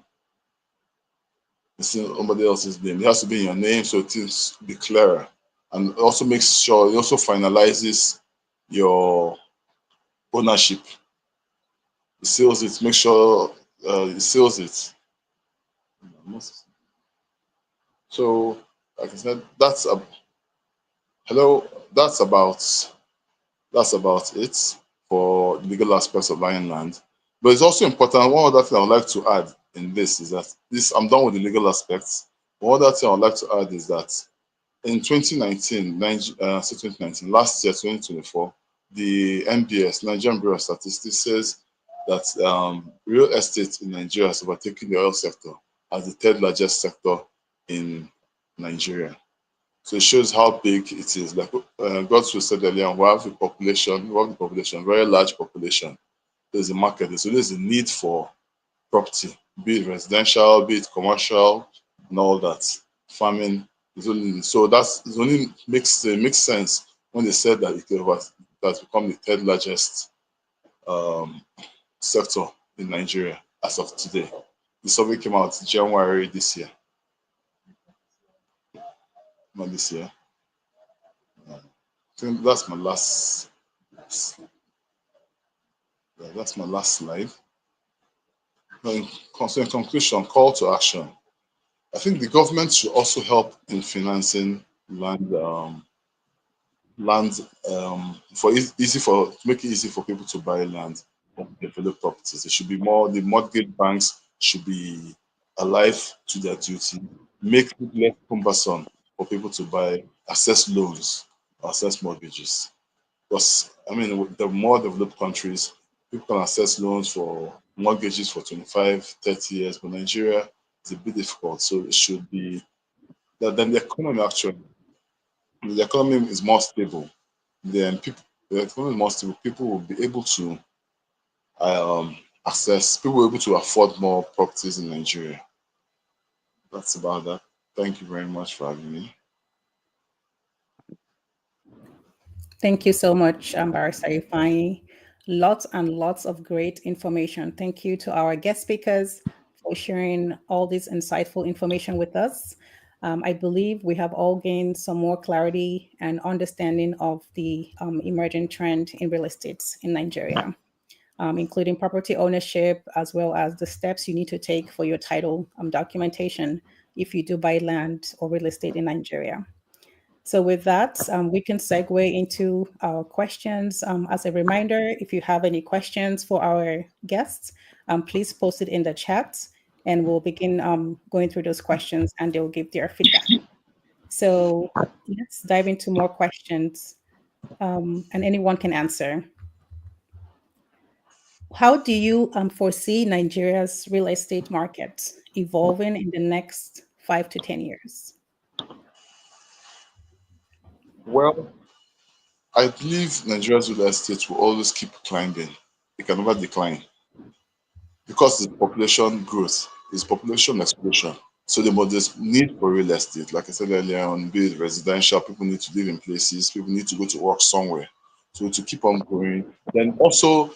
It's in somebody else's name. It has to be in your name so things be clearer. And also makes sure, it also finalizes your ownership. It seals it, make sure it seals it. So, like I said, hello, that's about it for the legal aspects of buying land. But it's also important, one other thing I would like to add in this is that I'm done with the legal aspects. One other thing I would like to add is that in 2019, last year, 2024, the NBS, Nigerian Bureau of Statistics, says that real estate in Nigeria has overtaken the oil sector as the third largest sector in Nigeria. So it shows how big it is. Like Godswill said earlier, we have the population, very large population. There's a market, so there's a need for property, be it residential, be it commercial, and all that. Farming is only so it only makes sense when they said that it has become the third largest sector in Nigeria as of today. The survey came out January this year. Not this year. I think that's my last. That's my last slide. In conclusion, call to action. I think the government should also help in financing land, land for easy for to make it easy for people to buy land and develop properties. It should be more, the mortgage banks should be alive to their duty, make it less cumbersome for people to buy, access loans, access mortgages. Because I mean, with the more developed countries, people can access loans for mortgages for 25, 30 years, but Nigeria is a bit difficult. So it should be that then the economy is more stable, then people, the economy is more stable, people will be able to um people will be able to afford more properties in Nigeria. That's about that. Thank you very much for having me. Thank you so much, Barrister Ifeanyi. Lots and lots of great information. Thank you to our guest speakers for sharing all this insightful information with us. I believe we have all gained some more clarity and understanding of the emerging trend in real estate in Nigeria, including property ownership, as well as the steps you need to take for your title documentation if you do buy land or real estate in Nigeria. So with that, we can segue into our questions. As a reminder, if you have any questions for our guests, please post it in the chat and we'll begin going through those questions and they'll give their feedback. So let's dive into more questions and anyone can answer. How do you foresee Nigeria's real estate market evolving in the next 5 to 10 years? Well, I believe Nigeria's real estate will always keep climbing. It can never decline because it's population growth, it's population explosion. So there's need for real estate. Like I said earlier on, be it residential, people need to live in places, people need to go to work somewhere. So to keep on growing. Then also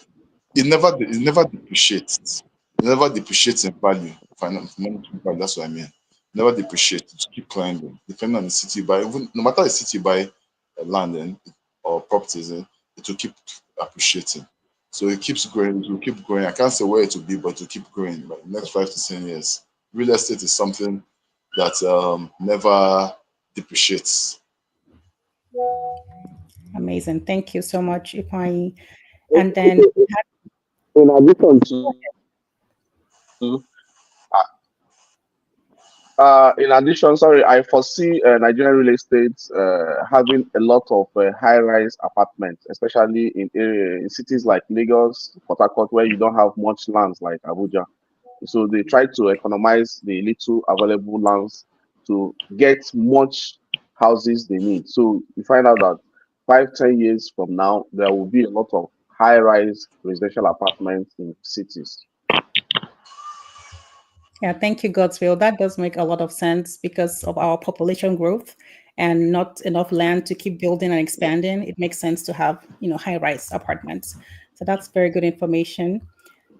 it never depreciates. It never depreciates in value, monetary value, that's what I mean. Never depreciates, to keep climbing. Depending on the city you buy, even no matter the city you buy land in or properties in, it will keep appreciating. So it keeps growing, it will keep growing. I can't say where it will be, but it will keep growing by the next 5 to 10 years. Real estate is something that never depreciates. Amazing. Thank you so much, Ifeanyi. And then, Okay, in addition to sorry, I foresee Nigerian real estate having a lot of high-rise apartments, especially in cities like Lagos, Port Harcourt, where you don't have much lands like Abuja. So they try to economize the little available lands to get much houses they need. So you find out that 5, 10 years from now, there will be a lot of high-rise residential apartments in cities. yeah, thank you, Godswill. That does make a lot of sense because of our population growth and not enough land to keep building and expanding. It makes sense to have, high-rise apartments. So that's very good information.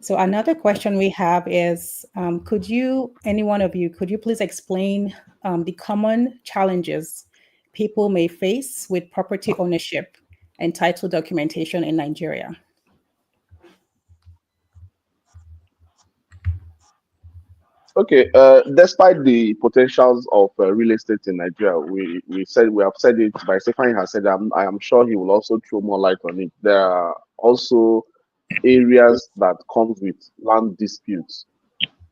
So another question we have is, any one of you, could you please explain the common challenges people may face with property ownership and title documentation in Nigeria? Okay, despite the potentials of real estate in Nigeria, we have said it. By Stefan has said, I am sure he will also throw more light on it. There are also areas that comes with land disputes.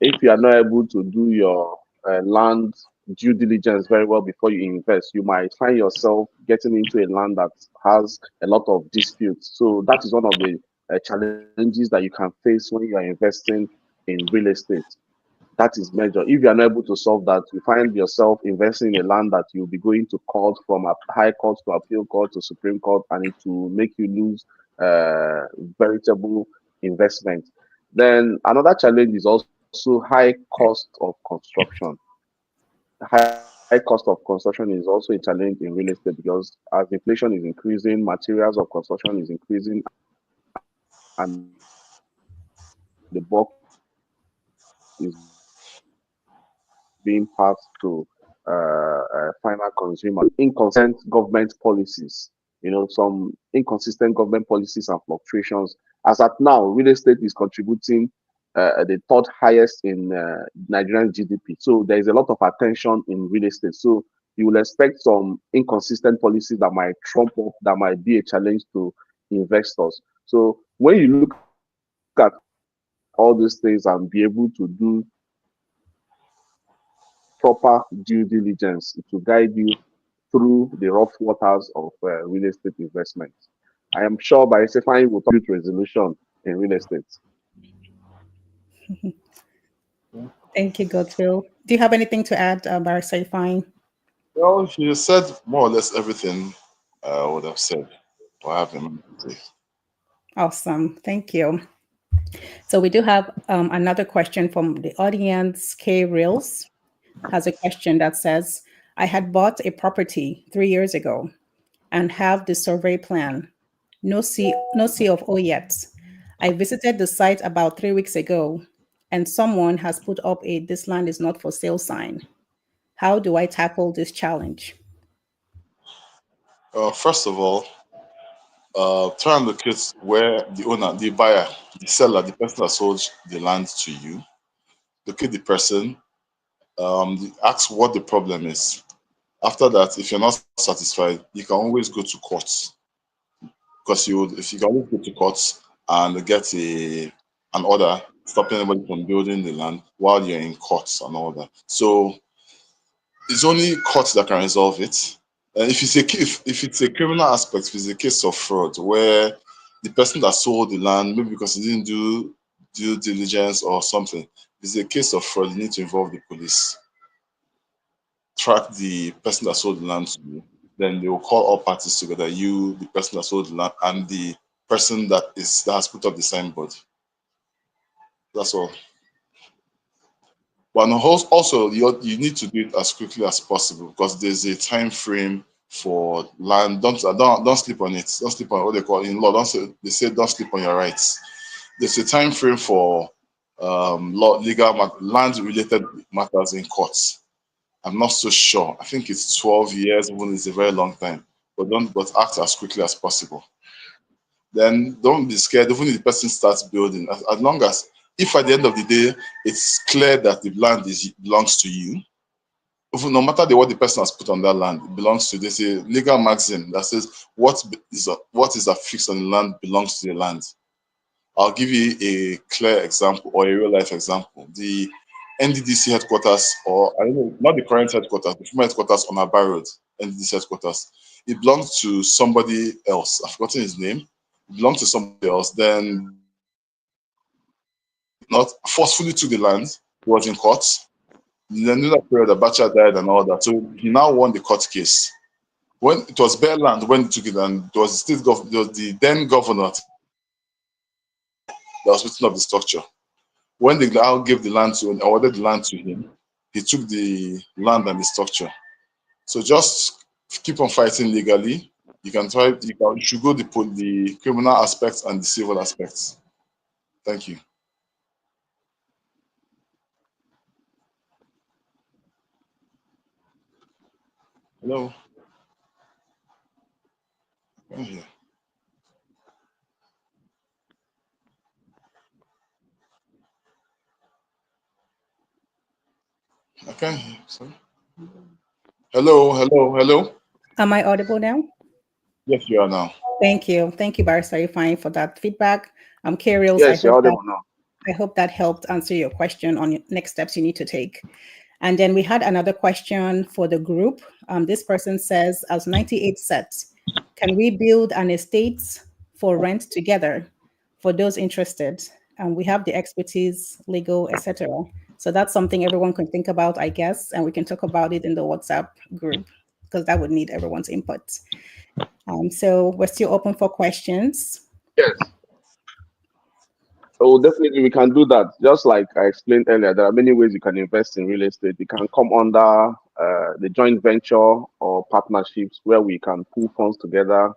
If you are not able to do your land due diligence very well before you invest, you might find yourself getting into a land that has a lot of disputes. So that is one of the challenges that you can face when you are investing in real estate. That is major. If you are not able to solve that, you find yourself investing in a land that you'll be going to court, from a high court to appeal court to Supreme Court, and it will make you lose veritable investment. Then another challenge is also high cost of construction. High cost of construction is also a challenge in real estate because as inflation is increasing, materials of construction is increasing, and the bulk is being passed to final consumer. Inconsistent government policies, some inconsistent government policies and fluctuations. As at now, real estate is contributing the third highest in Nigerian GDP. So there is a lot of attention in real estate. So you will expect some inconsistent policies that might trump up, that might be a challenge to investors. So when you look at all these things and be able to do proper due diligence, it will guide you through the rough waters of real estate investment. I am sure by Ifeanyi will talk resolution in real estate. Thank you, Godswill. Do you have anything to add, Barrister Ifeanyi? Well, you said more or less everything I would have said. I have in mind. Awesome. Thank you. So we do have another question from the audience. K Reels has a question that says, I had bought a property 3 years ago and have the survey plan. No C of O yet. I visited the site about 3 weeks ago and someone has put up a "this land is not for sale" sign. How do I tackle this challenge? First of all, try and locate where the owner, the buyer, the seller, the person that sold the land to you. Locate the person. Ask what the problem is. After that, if you're not satisfied, you can always go to court, because if you can always go to court and get an order stopping anybody from building the land while you're in court and all that. So it's only court that can resolve it. And if it's a criminal aspect, if it's a case of fraud where the person that sold the land, maybe because he didn't do due diligence or something, if it's a case of fraud, you need to involve the police. Track the person that sold the land to you. Then they will call all parties together, you, the person that sold the land, and the person that has put up the signboard. That's all. But also, you need to do it as quickly as possible, because there's a time frame for land. Don't sleep on it. Don't sleep on what they call in law. They say don't sleep on your rights. There's a time frame for land related matters in courts. I'm not so sure. I think it's 12 years, even it's a very long time. But act as quickly as possible. Then don't be scared, even if the person starts building. As long as, if at the end of the day it's clear that the land belongs to you, no matter what the person has put on that land, it belongs to you. There's a legal maxim that says what is affixed on the land belongs to the land. I'll give you a clear example, or a real life example. The NDDC headquarters, or I don't know, not the current headquarters, the former headquarters on Aba Road, NDDC headquarters, it belongs to somebody else. I've forgotten his name. It belongs to somebody else. Then, not forcefully to the land, he was in court. Then, in that period, the bachelor died and all that. So he now won the court case. When it was bare land, when he took it, and it was the then governor that was putting up the structure. When they now gave the land to, awarded the land to him, he took the land and the structure. So just keep on fighting legally. You should go the criminal aspects and the civil aspects. Thank you. Hello. I'm here. I can't hear. Sorry. Hello. Am I audible now? Yes, you are now. Thank you. Thank you, Barrister Ifeanyi, for that feedback. K-Reels, Yes, you're audible now. I hope that helped answer your question on your next steps you need to take. And then we had another question for the group. This person says, as 98 sets, can we build an estate for rent together for those interested? And we have the expertise, legal, etc. So that's something everyone can think about, I guess, and we can talk about it in the WhatsApp group, because that would need everyone's input. So we're still open for questions. Yes. So definitely we can do that. Just like I explained earlier, there are many ways you can invest in real estate. You can come under the joint venture or partnerships where we can pool funds together,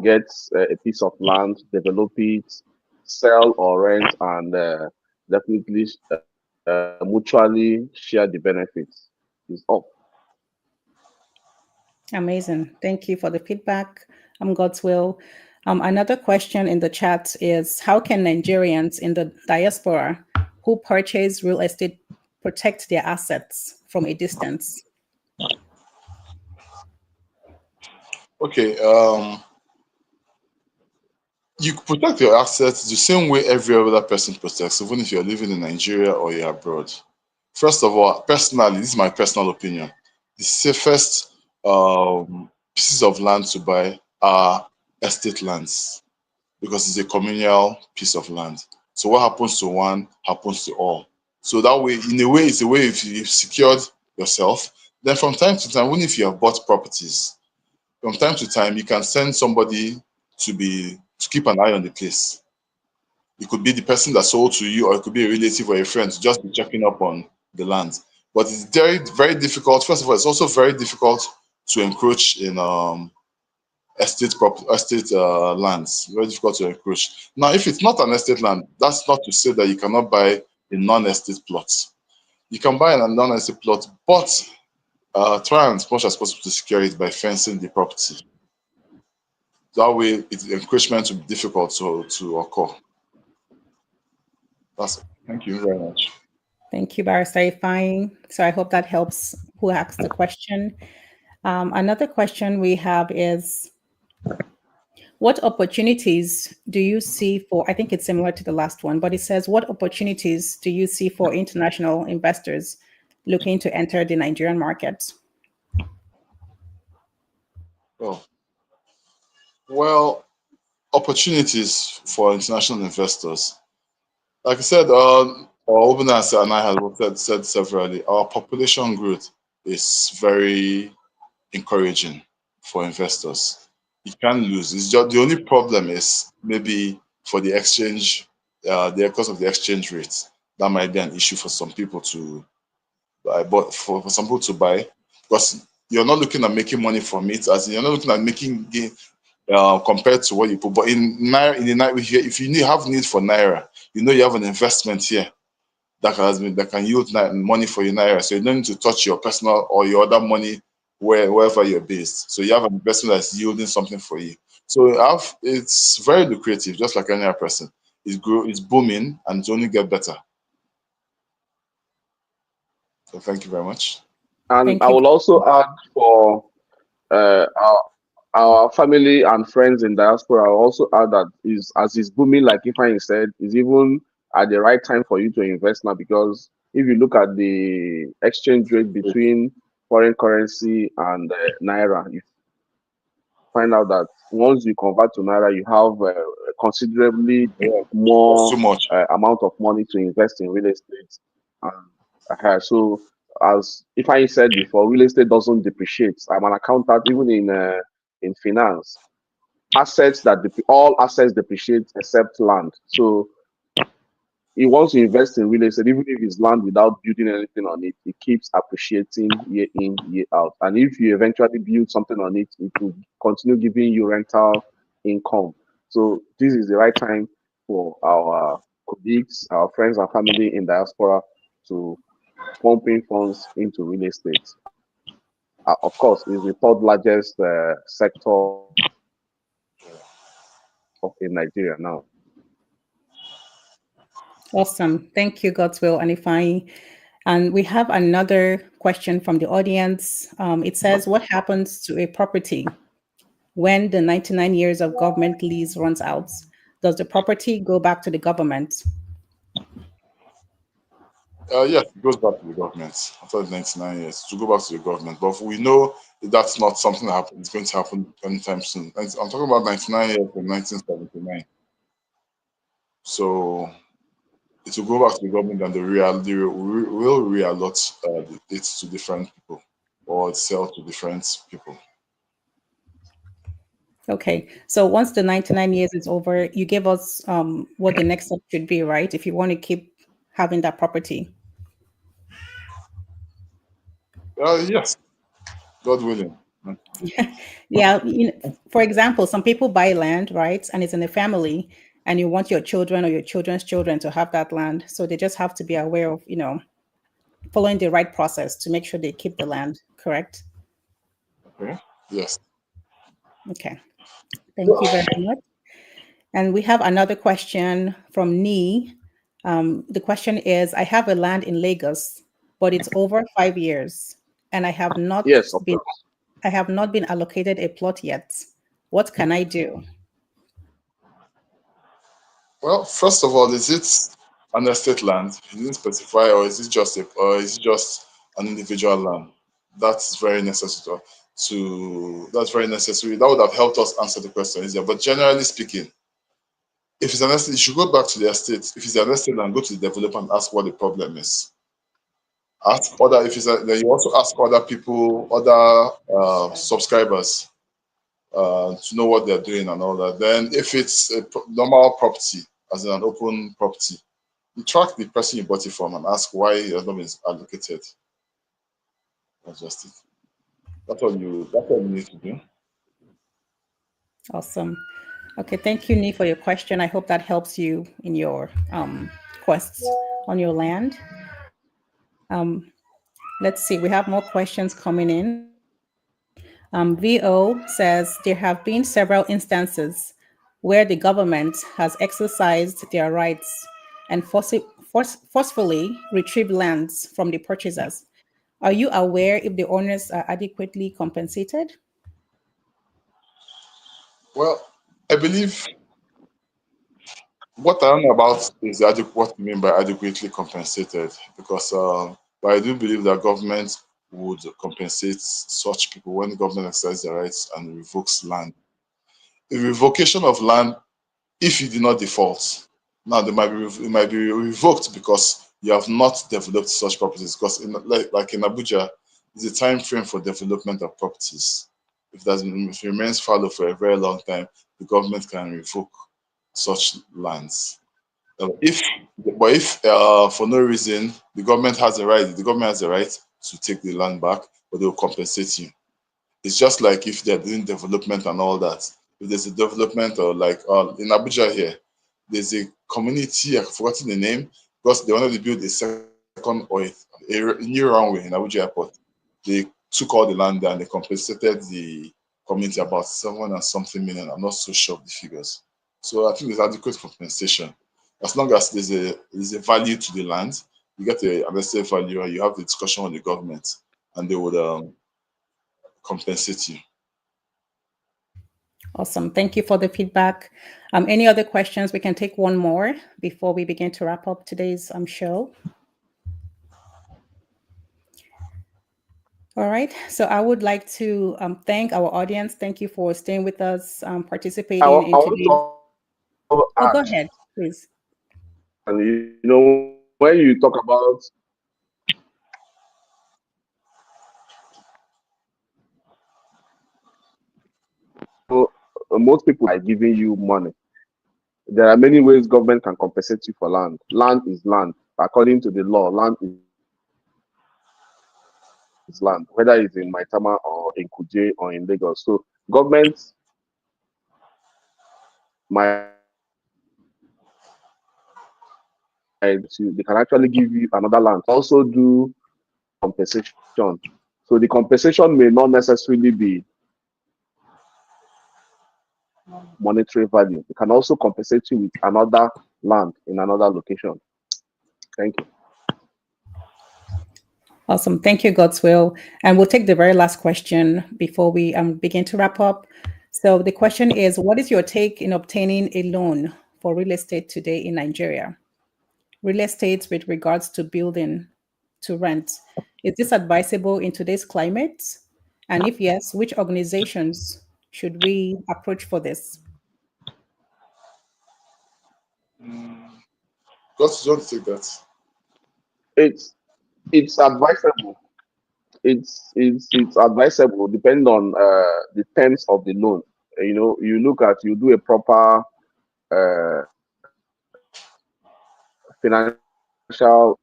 get a piece of land, develop it, sell or rent, and definitely mutually share the benefits. It's up. Amazing. Thank you for the feedback. Godswill. Another question in the chat is, how can Nigerians in the diaspora who purchase real estate protect their assets from a distance? Okay, you protect your assets the same way every other person protects, even if you're living in Nigeria or you're abroad. First of all, personally, this is my personal opinion. The safest pieces of land to buy are estate lands because it's a communal piece of land. So what happens to one happens to all. So that way, in a way, it's a way if you've secured yourself. Then from time to time, even if you have bought properties, from time to time, you can send somebody to keep an eye on the place. It could be the person that sold to you, or it could be a relative or a friend to just be checking up on the land. But it's very, very difficult. First of all, it's also very difficult to encroach in estate lands. Very difficult to encroach. Now, if it's not an estate land, that's not to say that you cannot buy a non-estate plot. You can buy a non-estate plot, but try as much as possible to secure it by fencing the property. That way, encroachment will be difficult to occur. Thank you very much. Thank you, Barrister Ifeanyi. So I hope that helps who asked the question. Another question we have is, what opportunities do you see for, I think it's similar to the last one, but it says, what opportunities do you see for international investors looking to enter the Nigerian market? Oh. Well, opportunities for international investors. Like I said, Obinna and I have said severally, our population growth is very encouraging for investors. You can't lose. It's just the only problem is maybe for the exchange, the cost of the exchange rate. That might be an issue for some people to buy, but for some people to buy, because you're not looking at making money from it, as in you're not looking at making gain compared to what you put. But in naira, if you have need for naira, you have an investment here that can yield money for your naira. So you don't need to touch your personal or your other money wherever you're based. So you have an investment that's yielding something for you. So it's very lucrative, just like any other person. It's booming, and it's only get better. So thank you very much. And Thank I you. will also add for uh, our, our family and friends in diaspora, I'll also add that as it's booming, like Ifeanyi said, is even at the right time for you to invest now, because if you look at the exchange rate between foreign currency and naira, you find out that once you convert to naira, you have considerably more Too much. amount of money to invest in real estate. So, as Ifeanyi said before, real estate doesn't depreciate. I'm an accountant, even in finance. All assets depreciate except land. So he wants to invest in real estate, even if it's land without building anything on it, it keeps appreciating year in, year out. And if you eventually build something on it, it will continue giving you rental income. So this is the right time for our colleagues, our friends and family in diaspora to pump in funds into real estate. Of course, it's the third largest sector in Nigeria now. Awesome. Thank you, Godswill and Ifeanyi. And we have another question from the audience. It says, what happens to a property when the 99 years of government lease runs out? Does the property go back to the government? Yes, it goes back to the government after the 99 years to go back to the government. But we know that's not something that is going to happen anytime soon. I'm talking about 99 years from 1979. So it will go back to the government, and they will reallot it to different people or sell to different people. Okay, so once the 99 years is over, you give us what the next step should be, right? If you want to keep having that property. Yes, God willing. Yeah, for example, some people buy land, right? And it's in the family, and you want your children or your children's children to have that land. So they just have to be aware of, following the right process to make sure they keep the land, correct? Okay. Yes. Okay. Thank you very much. And we have another question from Nee. The question is, I have a land in Lagos, but it's over 5 years, and Yes, of course. I have not been allocated a plot yet. What can I do? Well, first of all, is it an estate land? You didn't specify, or is it just an individual land? That's very necessary that's very necessary. That would have helped us answer the question easier. But generally speaking, if it's an estate, you should go back to the estate. If it's an estate land, go to the developer and ask what the problem is. Ask other if it's a, then you also ask other people, other subscribers to know what they're doing and all that. Then if it's a normal property, as in an open property, you track the person you bought it from and ask why it has not been allocated. That's just it. That's all you need to do. Awesome. Okay, thank you, Nee, for your question. I hope that helps you in your quests on your land. Let's see, we have more questions coming in. VO says there have been several instances where the government has exercised their rights and forcefully retrieved lands from the purchasers. Are you aware if the owners are adequately compensated? Well, I believe what I don't know about is what you mean by adequately compensated, because but I do believe that government would compensate such people when the government exercises their rights and revokes land. The revocation of land, if you did not default, now it might be revoked because you have not developed such properties. Because like in Abuja, there's a time frame for development of properties. If it remains fallow for a very long time, the government can revoke such lands. If for no reason the government has the right to take the land back, but they will compensate you. It's just like if they're doing development and all that. If there's a development or like in Abuja here, there's a community, I've forgotten the name, because they wanted to build a second or a new runway in Abuja Airport. They took all the land and they compensated the community about 7 and something million. I'm not so sure of the figures. So I think there's adequate compensation. As long as there's a value to the land, you get an estate value and you have the discussion with the government and they would compensate you. Awesome. Thank you for the feedback. Any other questions? We can take one more before we begin to wrap up today's show. All right. So I would like to thank our audience. Thank you for staying with us, participating in today's. Oh, go ahead, please. And when you talk about most people are giving you money. There are many ways government can compensate you for land. Land is land. According to the law, land is land, whether it's in Maitama or in Kuje or in Lagos. So government might they can actually give you another land. Also do compensation. So the compensation may not necessarily be monetary value. It can also compensate you with another land in another location. Thank you. Awesome. Thank you, Godswill. And we'll take the very last question before we begin to wrap up. So the question is, what is your take in obtaining a loan for real estate today in Nigeria? Real estate with regards to building to rent. Is this advisable in today's climate? And if yes, which organizations should we approach for this? Don't take that. It's advisable. It's advisable depending on the terms of the loan. You do a proper financial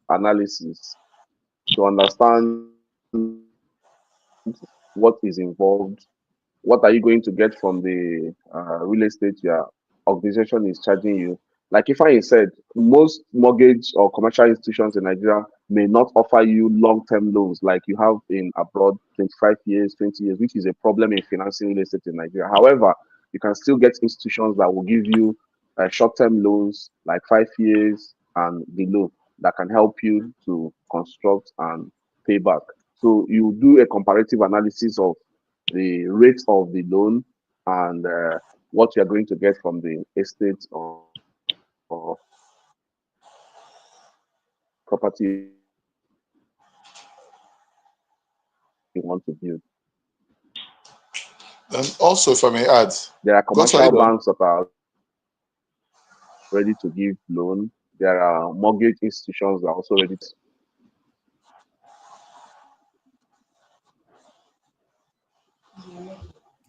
analysis to understand what is involved, what are you going to get from the real estate your organization is charging you. Like Ifeanyi said, most mortgage or commercial institutions in Nigeria may not offer you long-term loans like you have in abroad, 25 years, 20 years, which is a problem in financing real estate in Nigeria. However, you can still get institutions that will give you short-term loans like 5 years and below that can help you to construct and pay back. So you do a comparative analysis of the rate of the loan and what you're going to get from the estate or property you want to build. And also, if I may add, there are commercial Godswill, banks that are ready to give loan. There are mortgage institutions that are also ready to.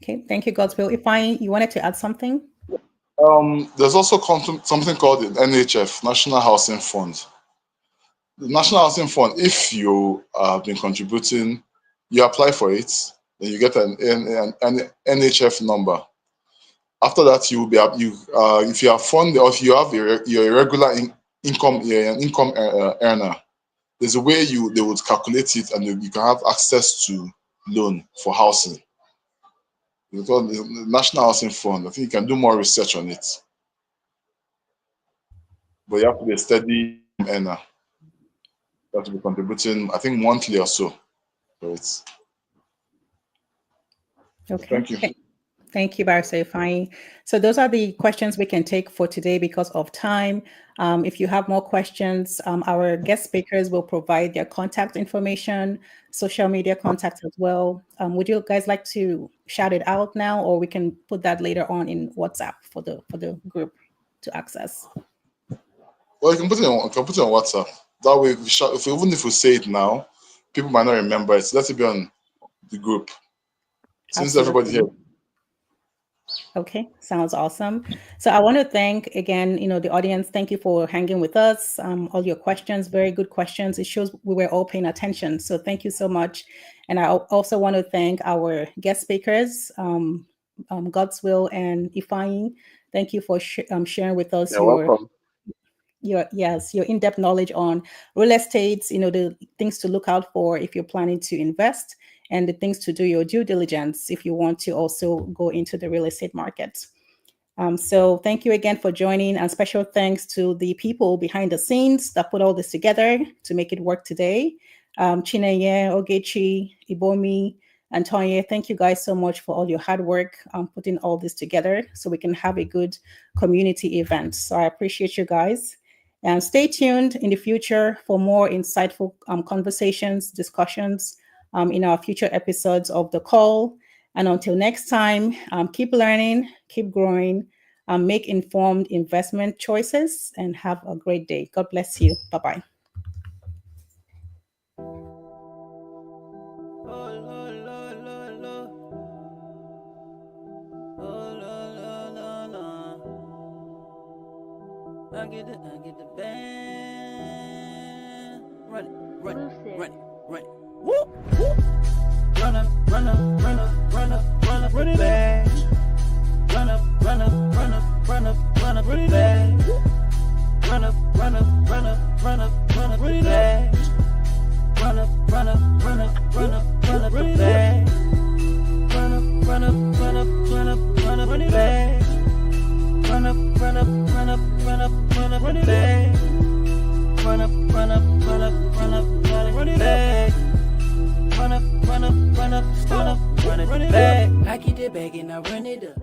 Okay, thank you, Godswill. Ifeanyi, you wanted to add something? There's also something called the NHF, National Housing Fund. The National Housing Fund, if you have been contributing, you apply for it, then you get an NHF number. After that, you will be if you are funded or if you have your irregular income earner, there's a way they would calculate it and you can have access to loan for housing. It's called the National Housing Fund. I think you can do more research on it. But you have to be a steady earner. You have to be contributing, I think, monthly or so. So it's okay. Thank you. Thank you, Barrister Ifeanyi. So those are the questions we can take for today because of time. If you have more questions, our guest speakers will provide their contact information, social media contacts as well. Would you guys like to shout it out now, or we can put that later on in WhatsApp for the group to access? Well, you can put it on WhatsApp. That way, even if we say it now, people might not remember it. So let it be on the group. Since everybody here. Okay, sounds awesome. So I want to thank again, the audience. Thank you for hanging with us. All your questions, very good questions. It shows we were all paying attention. So thank you so much. And I also want to thank our guest speakers, Godswill and Ifeanyi. Thank you for sharing with us welcome. your in-depth knowledge on real estate, the things to look out for if you're planning to invest, and the things to do your due diligence if you want to also go into the real estate market. So thank you again for joining, and special thanks to the people behind the scenes that put all this together to make it work today. Chineye, Ogechi, Ibomi, and Tonye, thank you guys so much for all your hard work putting all this together so we can have a good community event. So I appreciate you guys. And stay tuned in the future for more insightful conversations, discussions in our future episodes of The Call. And until next time, keep learning, keep growing, make informed investment choices, and have a great day. God bless you. Bye-bye. I get the band. Run it. Whoop, whoop. Run up, run it back. Run up, run it back. Run up, run it back. Run up, run it back. Run up, run it back. Run up, run it back. Run up, run it back. Run it back. I keep it back and I run it up.